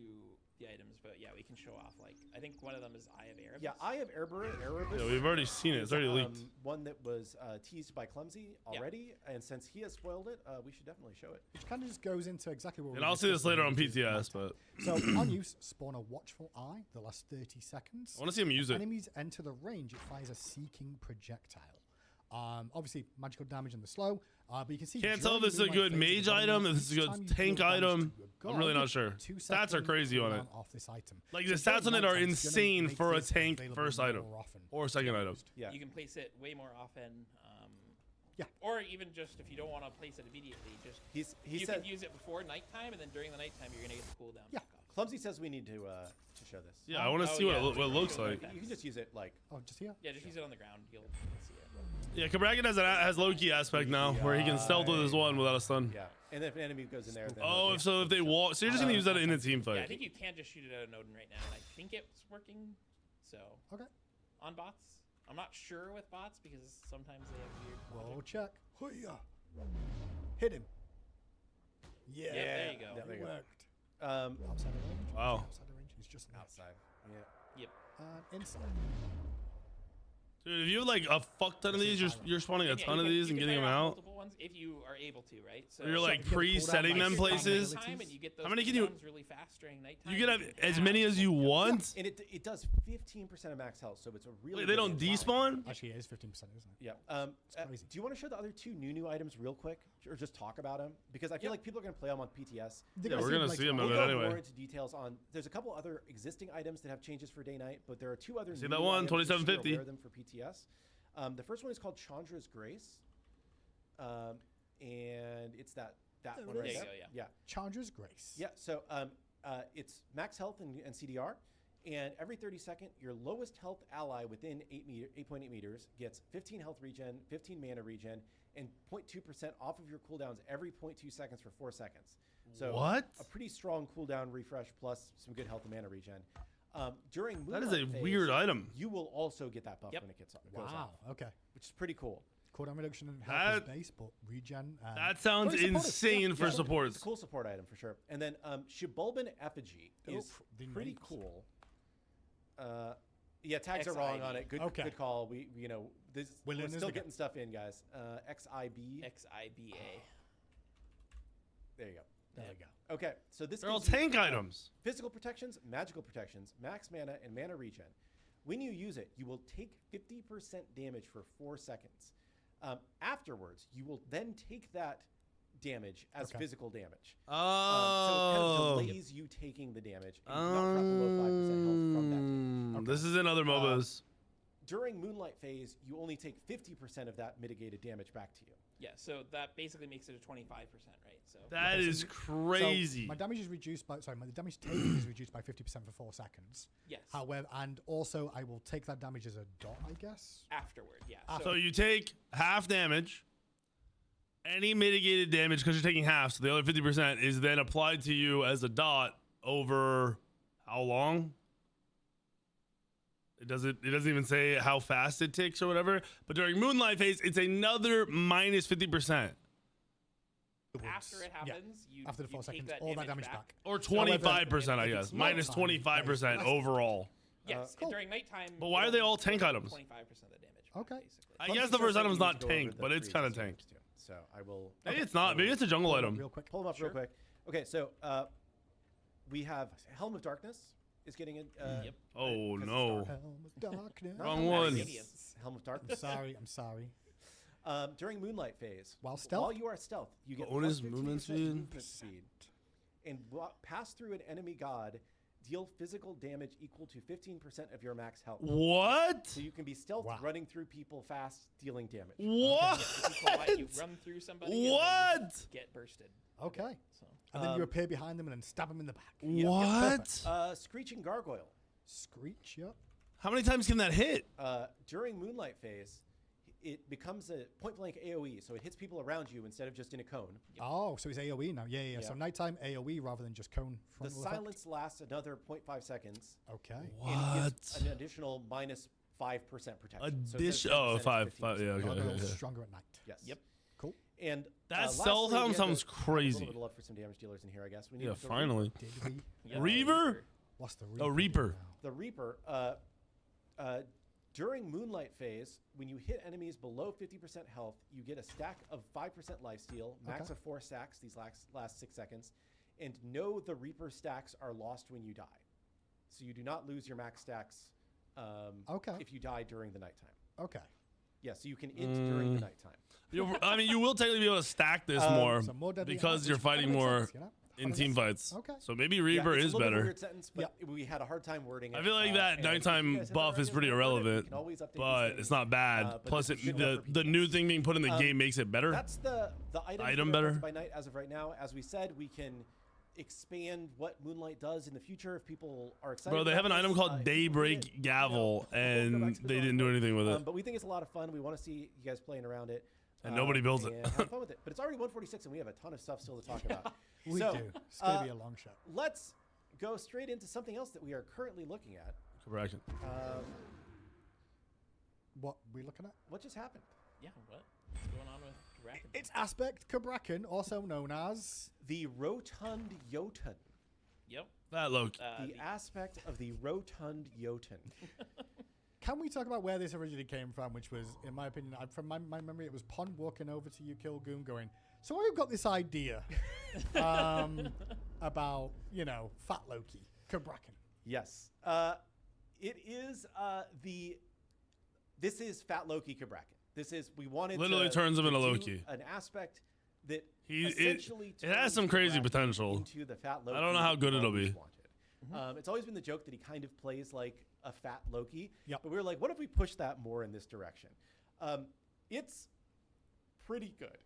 [SPEAKER 4] the items, but yeah, we can show off. Like, I think one of them is Eye of Erebus.
[SPEAKER 3] Yeah, I have Erebus.
[SPEAKER 1] Yeah, we've already seen it. It's already leaked.
[SPEAKER 3] One that was teased by Clumsy already, and since he has spoiled it, we should definitely show it.
[SPEAKER 2] Which kind of just goes into exactly what.
[SPEAKER 1] And
[SPEAKER 2] we
[SPEAKER 1] I'll see this
[SPEAKER 2] discussed
[SPEAKER 1] later on
[SPEAKER 2] which is
[SPEAKER 1] PTS,
[SPEAKER 2] nighttime.
[SPEAKER 1] but
[SPEAKER 2] So on use, spawn a watchful eye. The last 30 seconds.
[SPEAKER 1] I want to see him use it.
[SPEAKER 2] Enemies enter the range. It fires a seeking projectile. Obviously, magical damage on the slow. But you can see.
[SPEAKER 1] Can't tell if
[SPEAKER 2] during
[SPEAKER 1] this is a
[SPEAKER 2] Moonlight
[SPEAKER 1] good
[SPEAKER 2] phase,
[SPEAKER 1] mage
[SPEAKER 2] the bottom
[SPEAKER 1] item,
[SPEAKER 2] right,
[SPEAKER 1] if this is a
[SPEAKER 2] each
[SPEAKER 1] good
[SPEAKER 2] time you deal
[SPEAKER 1] tank
[SPEAKER 2] damage
[SPEAKER 1] item.
[SPEAKER 2] to a
[SPEAKER 1] I'm really
[SPEAKER 2] god,
[SPEAKER 1] not sure.
[SPEAKER 2] 2
[SPEAKER 1] Stats are
[SPEAKER 2] second
[SPEAKER 1] crazy on
[SPEAKER 2] cooldown
[SPEAKER 1] it.
[SPEAKER 2] off this item.
[SPEAKER 1] Like
[SPEAKER 2] So
[SPEAKER 1] the
[SPEAKER 2] during
[SPEAKER 1] stats on it are
[SPEAKER 2] nighttime, it's gonna
[SPEAKER 1] insane
[SPEAKER 2] make
[SPEAKER 1] for a
[SPEAKER 2] this
[SPEAKER 1] tank
[SPEAKER 2] available
[SPEAKER 1] first
[SPEAKER 2] more
[SPEAKER 1] item
[SPEAKER 2] often.
[SPEAKER 1] or second item.
[SPEAKER 3] Yeah.
[SPEAKER 4] You can place it way more often.
[SPEAKER 2] Yeah.
[SPEAKER 4] Or even just if you don't want to place it immediately, just
[SPEAKER 3] He
[SPEAKER 4] you
[SPEAKER 3] said
[SPEAKER 4] can use it before nighttime, and then during the nighttime you're gonna get the cooldown.
[SPEAKER 2] Yeah.
[SPEAKER 4] back off.
[SPEAKER 3] Clumsy says we need to show this.
[SPEAKER 1] Yeah, I want to
[SPEAKER 4] Oh,
[SPEAKER 1] see
[SPEAKER 4] yeah.
[SPEAKER 1] what it looks
[SPEAKER 4] Sure.
[SPEAKER 1] like.
[SPEAKER 3] You can just use it like.
[SPEAKER 2] Oh, just here.
[SPEAKER 4] Yeah, just use it on the ground. You'll see it.
[SPEAKER 1] Yeah, Cabrakan has low-key aspect now, where he can stealth with his one without a stun.
[SPEAKER 3] Yeah, and if an enemy goes in there, then
[SPEAKER 1] Oh, if they walk, so you're just gonna use that in a team
[SPEAKER 4] Yeah, I
[SPEAKER 1] fight.
[SPEAKER 4] think you can just shoot it at a Nodin right now, and I think it's working. So
[SPEAKER 2] Okay.
[SPEAKER 4] on bots, I'm not sure with bots because sometimes they have weird.
[SPEAKER 2] We'll
[SPEAKER 4] logic.
[SPEAKER 2] check. Hoo-yah. Hit him. Yeah.
[SPEAKER 4] Yeah, there you go.
[SPEAKER 3] there
[SPEAKER 2] It
[SPEAKER 3] you go.
[SPEAKER 2] worked.
[SPEAKER 3] outside
[SPEAKER 2] Outside of range.
[SPEAKER 1] Wow.
[SPEAKER 2] Outside of range. He's just an
[SPEAKER 3] outside. Yeah.
[SPEAKER 4] Yep.
[SPEAKER 2] inside.
[SPEAKER 1] Dude, if you have like a fuck ton of these, you're spawning a
[SPEAKER 4] Yeah,
[SPEAKER 1] ton
[SPEAKER 4] you
[SPEAKER 1] of
[SPEAKER 4] can-
[SPEAKER 1] these
[SPEAKER 4] you
[SPEAKER 1] and
[SPEAKER 4] can
[SPEAKER 1] getting them
[SPEAKER 4] fire off
[SPEAKER 1] out.
[SPEAKER 4] Multiple ones if you are able to, right? So
[SPEAKER 1] Or you're like
[SPEAKER 2] get the cooldown
[SPEAKER 1] pre-setting
[SPEAKER 2] by
[SPEAKER 1] them
[SPEAKER 2] sitting on
[SPEAKER 1] places.
[SPEAKER 2] abilities.
[SPEAKER 4] and you get those
[SPEAKER 1] How many can you-
[SPEAKER 4] cooldowns really fast during nighttime.
[SPEAKER 1] You can have as
[SPEAKER 4] have
[SPEAKER 1] many as you want.
[SPEAKER 3] And it does 15% of max health, so it's a really.
[SPEAKER 1] Wait, they
[SPEAKER 3] good
[SPEAKER 1] don't
[SPEAKER 3] way to fly.
[SPEAKER 1] despawn?
[SPEAKER 2] Actually, it is 15%, isn't it?
[SPEAKER 3] Yeah.
[SPEAKER 2] crazy.
[SPEAKER 3] Do you want to show the other two new items real quick, or just talk about them? Because I feel like people are going to play them on PTS.
[SPEAKER 1] Yeah, we're gonna see them a
[SPEAKER 3] We'll
[SPEAKER 1] bit
[SPEAKER 3] go
[SPEAKER 1] anyway.
[SPEAKER 3] more into details on. There's a couple other existing items that have changes for day night, but there are two other.
[SPEAKER 1] See
[SPEAKER 3] new
[SPEAKER 1] that one?
[SPEAKER 3] items that you should be
[SPEAKER 1] 2750.
[SPEAKER 3] aware of them for PTS. The first one is called Chandra's Grace, and it's that
[SPEAKER 2] There
[SPEAKER 3] one
[SPEAKER 2] it
[SPEAKER 3] right
[SPEAKER 2] is.
[SPEAKER 3] there.
[SPEAKER 4] There you go,
[SPEAKER 3] Yeah.
[SPEAKER 2] Chandra's Grace.
[SPEAKER 3] Yeah. So it's max health and CDR, and every 30 second, your lowest health ally within 8.8 meters gets 15 health regen, 15 mana regen, and 0.2% off of your cooldowns every 0.2 seconds for 4 seconds. So
[SPEAKER 1] What?
[SPEAKER 3] a pretty strong cooldown refresh plus some good health and mana regen. During
[SPEAKER 1] That is
[SPEAKER 3] Moonlight
[SPEAKER 1] a
[SPEAKER 3] phase,
[SPEAKER 1] weird item.
[SPEAKER 3] You will also get that buff
[SPEAKER 4] Yep.
[SPEAKER 3] when it goes
[SPEAKER 2] Wow.
[SPEAKER 3] off,
[SPEAKER 2] Okay.
[SPEAKER 3] which is pretty cool.
[SPEAKER 2] Cooldown reduction and
[SPEAKER 1] That-
[SPEAKER 2] health is base, but regen. And
[SPEAKER 1] That sounds
[SPEAKER 2] very supportive.
[SPEAKER 1] insane
[SPEAKER 2] Yeah,
[SPEAKER 1] for
[SPEAKER 2] yeah.
[SPEAKER 3] It's
[SPEAKER 1] supports.
[SPEAKER 3] a cool support item for sure. And then Shibulban Effigy is
[SPEAKER 2] Dope. The
[SPEAKER 3] pretty
[SPEAKER 2] names.
[SPEAKER 3] cool. Yeah, tags are wrong on it. Good,
[SPEAKER 2] Okay.
[SPEAKER 3] good call. We're
[SPEAKER 2] learn as
[SPEAKER 3] still
[SPEAKER 2] we go.
[SPEAKER 3] getting stuff in, guys. XIB.
[SPEAKER 4] XIBA.
[SPEAKER 3] There you go.
[SPEAKER 2] There we go.
[SPEAKER 3] Okay, so this
[SPEAKER 1] They're all
[SPEAKER 3] gives you,
[SPEAKER 1] tank items.
[SPEAKER 3] physical protections, magical protections, max mana, and mana regen. When you use it, you will take 50% damage for 4 seconds. Afterwards, you will then take that damage as
[SPEAKER 2] Okay.
[SPEAKER 3] physical damage. So it
[SPEAKER 1] Oh.
[SPEAKER 3] kind of delays you taking the damage, and you do not drop below 5% health from that damage.
[SPEAKER 1] This is in other MOBAs.
[SPEAKER 3] During Moonlight phase, you only take 50% of that mitigated damage back to you.
[SPEAKER 4] Yeah, so that basically makes it a 25%, right? So
[SPEAKER 1] That
[SPEAKER 2] Okay,
[SPEAKER 1] is
[SPEAKER 2] so
[SPEAKER 1] crazy.
[SPEAKER 2] my damage is reduced by my damage taken is reduced by 50% for 4 seconds.
[SPEAKER 4] yes,
[SPEAKER 2] However, and also I will take that damage as a dot, I guess.
[SPEAKER 4] afterward, yeah.
[SPEAKER 1] So you take half damage. Any mitigated damage, because you're taking half, so the other 50% is then applied to you as a dot over how long? It doesn't even say how fast it ticks or whatever. But during Moonlight phase, it's another minus 50%.
[SPEAKER 4] After it happens,
[SPEAKER 2] after the
[SPEAKER 4] you
[SPEAKER 2] 4
[SPEAKER 4] take
[SPEAKER 2] seconds,
[SPEAKER 4] that
[SPEAKER 2] all that damage
[SPEAKER 4] damage
[SPEAKER 2] back.
[SPEAKER 1] Or 25%, I guess. Minus
[SPEAKER 2] nighttime,
[SPEAKER 1] 25%
[SPEAKER 2] yes.
[SPEAKER 1] overall.
[SPEAKER 4] Yes,
[SPEAKER 2] Cool.
[SPEAKER 4] during nighttime.
[SPEAKER 1] But why are they all tank items?
[SPEAKER 4] 25% of the damage.
[SPEAKER 2] Okay.
[SPEAKER 4] Basically.
[SPEAKER 1] I
[SPEAKER 3] Fun
[SPEAKER 1] guess
[SPEAKER 3] to
[SPEAKER 1] the
[SPEAKER 3] show
[SPEAKER 1] first
[SPEAKER 3] that
[SPEAKER 1] item's
[SPEAKER 3] you need
[SPEAKER 1] not
[SPEAKER 3] to go over
[SPEAKER 1] tanked,
[SPEAKER 3] the
[SPEAKER 1] but it's
[SPEAKER 3] three
[SPEAKER 1] kind of
[SPEAKER 3] existing
[SPEAKER 1] tanked.
[SPEAKER 3] items too. So I will.
[SPEAKER 1] Maybe it's not. Maybe it's a jungle item.
[SPEAKER 2] Real quick.
[SPEAKER 3] Pull them up real quick. Okay, so we have Helm of Darkness is getting it.
[SPEAKER 4] Yep.
[SPEAKER 1] Oh,
[SPEAKER 3] 'cause it's
[SPEAKER 1] no.
[SPEAKER 3] dark.
[SPEAKER 2] Helm of Darkness.
[SPEAKER 3] Not
[SPEAKER 1] Wrong
[SPEAKER 3] Helm of
[SPEAKER 1] one.
[SPEAKER 3] Radiance, Helm of Darkness.
[SPEAKER 2] I'm sorry.
[SPEAKER 3] During Moonlight phase,
[SPEAKER 2] While stealth?
[SPEAKER 3] while you are stealth, you get
[SPEAKER 1] Bonus
[SPEAKER 3] plus 15%
[SPEAKER 1] movement speed?
[SPEAKER 3] movement speed, and pass through an enemy god, deal physical damage equal to 15% of your max health.
[SPEAKER 1] What?
[SPEAKER 3] So you can be stealth,
[SPEAKER 2] Wow.
[SPEAKER 3] running through people fast, dealing damage.
[SPEAKER 1] What?
[SPEAKER 4] You run through somebody. and then
[SPEAKER 1] What?
[SPEAKER 4] just get bursted.
[SPEAKER 2] Okay.
[SPEAKER 4] So.
[SPEAKER 2] And then you appear behind them and then stab them in the back.
[SPEAKER 1] What?
[SPEAKER 3] Screeching Gargoyle.
[SPEAKER 2] Screech, yep.
[SPEAKER 1] How many times can that hit?
[SPEAKER 3] During Moonlight phase, it becomes a point-blank AoE, so it hits people around you instead of just in a cone.
[SPEAKER 2] Oh, so it's AoE now. Yeah. So nighttime AoE rather than just cone
[SPEAKER 3] The
[SPEAKER 2] frontal effect.
[SPEAKER 3] silence lasts another 0.5 seconds.
[SPEAKER 2] Okay.
[SPEAKER 3] And it
[SPEAKER 1] What?
[SPEAKER 3] gives an additional minus 5% protection. So instead of
[SPEAKER 1] Addition.
[SPEAKER 3] 10%,
[SPEAKER 1] Oh,
[SPEAKER 3] it's
[SPEAKER 1] five.
[SPEAKER 3] 15%.
[SPEAKER 1] Yeah, okay.
[SPEAKER 2] Gargoyle's
[SPEAKER 1] okay.
[SPEAKER 2] stronger at night.
[SPEAKER 3] Yes.
[SPEAKER 4] Yep.
[SPEAKER 2] Cool.
[SPEAKER 3] And
[SPEAKER 1] That
[SPEAKER 3] lastly,
[SPEAKER 1] cell
[SPEAKER 3] we
[SPEAKER 1] sound
[SPEAKER 3] had
[SPEAKER 1] sounds
[SPEAKER 3] to have
[SPEAKER 1] crazy.
[SPEAKER 3] A little bit of love for some damage dealers in here, I guess. We need
[SPEAKER 1] Yeah,
[SPEAKER 3] the
[SPEAKER 1] finally.
[SPEAKER 2] Did we?
[SPEAKER 4] Yep.
[SPEAKER 1] Reaver?
[SPEAKER 2] What's the
[SPEAKER 1] Oh,
[SPEAKER 2] Reaper?
[SPEAKER 1] Reaper.
[SPEAKER 2] do now?
[SPEAKER 3] The Reaper. During Moonlight phase, when you hit enemies below 50% health, you get a stack of 5% lifesteal, max
[SPEAKER 2] Okay.
[SPEAKER 3] of 4 stacks these last 6 seconds, and know the Reaper stacks are lost when you die. So you do not lose your max stacks
[SPEAKER 2] Okay.
[SPEAKER 3] if you die during the nighttime.
[SPEAKER 2] Okay.
[SPEAKER 3] Yeah, so you can int during the nighttime.
[SPEAKER 1] I mean, you will technically be able to stack this more
[SPEAKER 2] So more deadly
[SPEAKER 1] because
[SPEAKER 2] ammo,
[SPEAKER 1] you're
[SPEAKER 2] which kinda
[SPEAKER 1] fighting
[SPEAKER 2] makes
[SPEAKER 1] more
[SPEAKER 2] sense, you know?
[SPEAKER 1] in
[SPEAKER 2] Kinda
[SPEAKER 1] team
[SPEAKER 2] makes
[SPEAKER 1] fights.
[SPEAKER 2] sense. Okay.
[SPEAKER 1] So maybe
[SPEAKER 3] Yeah,
[SPEAKER 1] Reaper
[SPEAKER 3] it's
[SPEAKER 1] is
[SPEAKER 3] a little bit of a
[SPEAKER 1] better.
[SPEAKER 3] weird sentence, but we had a hard time wording it.
[SPEAKER 1] I feel like that
[SPEAKER 3] and if you
[SPEAKER 1] nighttime
[SPEAKER 3] guys have
[SPEAKER 1] buff
[SPEAKER 3] other
[SPEAKER 1] is
[SPEAKER 3] ideas,
[SPEAKER 1] pretty
[SPEAKER 3] we'll work on it. We
[SPEAKER 1] irrelevant,
[SPEAKER 3] can always update these
[SPEAKER 1] but
[SPEAKER 3] things.
[SPEAKER 1] it's not bad.
[SPEAKER 3] But
[SPEAKER 1] Plus,
[SPEAKER 3] this is good enough for
[SPEAKER 1] the new
[SPEAKER 3] people.
[SPEAKER 1] thing being put in the game makes it better.
[SPEAKER 3] That's the items
[SPEAKER 1] Item
[SPEAKER 3] that are
[SPEAKER 1] better?
[SPEAKER 3] affected by night as of right now. As we said, we can expand what Moonlight does in the future if people are excited.
[SPEAKER 1] Bro, they have an
[SPEAKER 3] about
[SPEAKER 1] item
[SPEAKER 3] this.
[SPEAKER 1] called
[SPEAKER 3] If people need
[SPEAKER 1] Daybreak
[SPEAKER 3] it,
[SPEAKER 1] Gavel,
[SPEAKER 3] go back
[SPEAKER 1] and
[SPEAKER 3] to the
[SPEAKER 1] they
[SPEAKER 3] drawing
[SPEAKER 1] didn't do
[SPEAKER 3] board.
[SPEAKER 1] anything with it.
[SPEAKER 3] But we think it's a lot of fun. We want to see you guys playing around it.
[SPEAKER 1] And nobody builds it.
[SPEAKER 3] and have fun with it. But it's already 1:46, and we have a ton of stuff still to talk about.
[SPEAKER 2] We
[SPEAKER 3] So,
[SPEAKER 2] do. It's going to be a long shot.
[SPEAKER 3] Let's go straight into something else that we are currently looking at.
[SPEAKER 1] Cabrakan.
[SPEAKER 2] What are we looking at?
[SPEAKER 3] What just happened?
[SPEAKER 4] Yeah. What's going on with Cabrakan?
[SPEAKER 2] It's Aspect Cabrakan, also known as...
[SPEAKER 3] The Rotund Jotun.
[SPEAKER 4] Yep.
[SPEAKER 1] That look.
[SPEAKER 3] The aspect of the Rotund Jotun.
[SPEAKER 2] Can we talk about where this originally came from, which was, in my opinion, from my memory, it was Pond walking over to you, Kilgoon, going, so I've got this idea about, Fat Loki, Cabrakan.
[SPEAKER 3] Yes. It is this is Fat Loki Cabrakan. We wanted
[SPEAKER 1] Literally
[SPEAKER 3] to,
[SPEAKER 1] turns him into
[SPEAKER 3] do
[SPEAKER 1] Loki.
[SPEAKER 3] An aspect that
[SPEAKER 1] It
[SPEAKER 3] essentially
[SPEAKER 1] has
[SPEAKER 3] turns
[SPEAKER 1] some crazy
[SPEAKER 3] Cabrakan
[SPEAKER 1] potential.
[SPEAKER 3] into the Fat Loki
[SPEAKER 1] I don't know how good
[SPEAKER 3] we
[SPEAKER 1] it'll
[SPEAKER 3] always
[SPEAKER 1] be.
[SPEAKER 3] wanted. It's always been the joke that he kind of plays like a fat Loki.
[SPEAKER 2] Yep.
[SPEAKER 3] But we were like, what if we push that more in this direction? It's pretty good.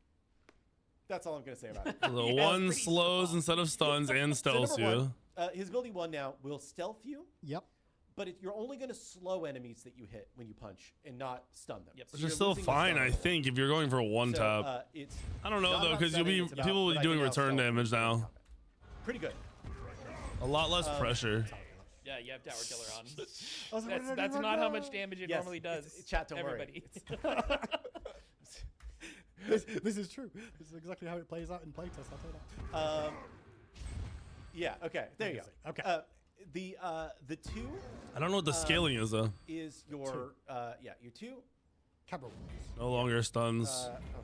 [SPEAKER 3] That's all I'm going to say about it.
[SPEAKER 1] The one slows instead of stuns and
[SPEAKER 3] So
[SPEAKER 1] stealths
[SPEAKER 3] number
[SPEAKER 1] you.
[SPEAKER 3] one, his ability 1 now will stealth you.
[SPEAKER 2] Yep.
[SPEAKER 3] But you're only going to slow enemies that you hit when you punch and not stun them.
[SPEAKER 4] Yep.
[SPEAKER 3] So
[SPEAKER 1] Which
[SPEAKER 3] you're
[SPEAKER 1] is still
[SPEAKER 3] losing the
[SPEAKER 1] fine,
[SPEAKER 3] stun
[SPEAKER 1] I
[SPEAKER 3] level.
[SPEAKER 1] think, if you're going for a one
[SPEAKER 3] So,
[SPEAKER 1] tap.
[SPEAKER 3] it's
[SPEAKER 1] I don't know
[SPEAKER 3] not
[SPEAKER 1] though,
[SPEAKER 3] about
[SPEAKER 1] because
[SPEAKER 3] stunning, it's about
[SPEAKER 1] people will be
[SPEAKER 3] what I
[SPEAKER 1] doing
[SPEAKER 3] can now
[SPEAKER 1] return
[SPEAKER 3] stealth
[SPEAKER 1] damage
[SPEAKER 3] during
[SPEAKER 1] now.
[SPEAKER 3] combat. Pretty good.
[SPEAKER 1] A lot less pressure.
[SPEAKER 4] Yeah, you have Tower Killer on.
[SPEAKER 2] I was like,
[SPEAKER 4] That's not how much damage it
[SPEAKER 3] Yes,
[SPEAKER 4] normally does.
[SPEAKER 3] chat, don't
[SPEAKER 4] Everybody.
[SPEAKER 2] this is true. This is exactly how it plays out in playtest, I'll tell you that.
[SPEAKER 3] Yeah. Okay. There you go.
[SPEAKER 2] Okay.
[SPEAKER 3] The 2
[SPEAKER 1] I don't know what the scaling is though.
[SPEAKER 3] is your your 2.
[SPEAKER 2] Cabral.
[SPEAKER 1] No longer stuns.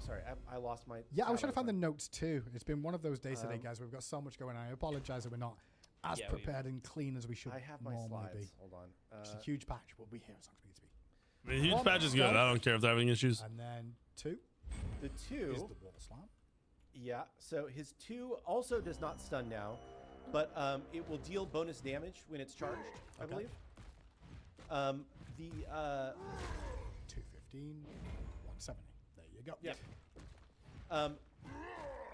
[SPEAKER 3] Sorry, I lost my.
[SPEAKER 2] Yeah, I was trying to
[SPEAKER 3] tab
[SPEAKER 2] find the
[SPEAKER 3] one.
[SPEAKER 2] notes too. It's been one of those days today, guys. We've got so much going on. I apologize that we're not as
[SPEAKER 4] Yeah, we've-
[SPEAKER 2] prepared and clean as we should
[SPEAKER 3] I have my
[SPEAKER 2] normally
[SPEAKER 3] slides.
[SPEAKER 2] be.
[SPEAKER 3] Hold on.
[SPEAKER 2] It's a huge patch, but we here as long as we need to be.
[SPEAKER 1] I mean, huge
[SPEAKER 2] one
[SPEAKER 1] patch is good.
[SPEAKER 2] stealth.
[SPEAKER 1] I don't care if they're having issues.
[SPEAKER 2] And then 2
[SPEAKER 3] The 2
[SPEAKER 2] is the wall slam.
[SPEAKER 3] Yeah, so his 2 also does not stun now, but it will deal bonus damage when it's charged, I believe. The
[SPEAKER 2] 215, 170. There you go.
[SPEAKER 3] Yep.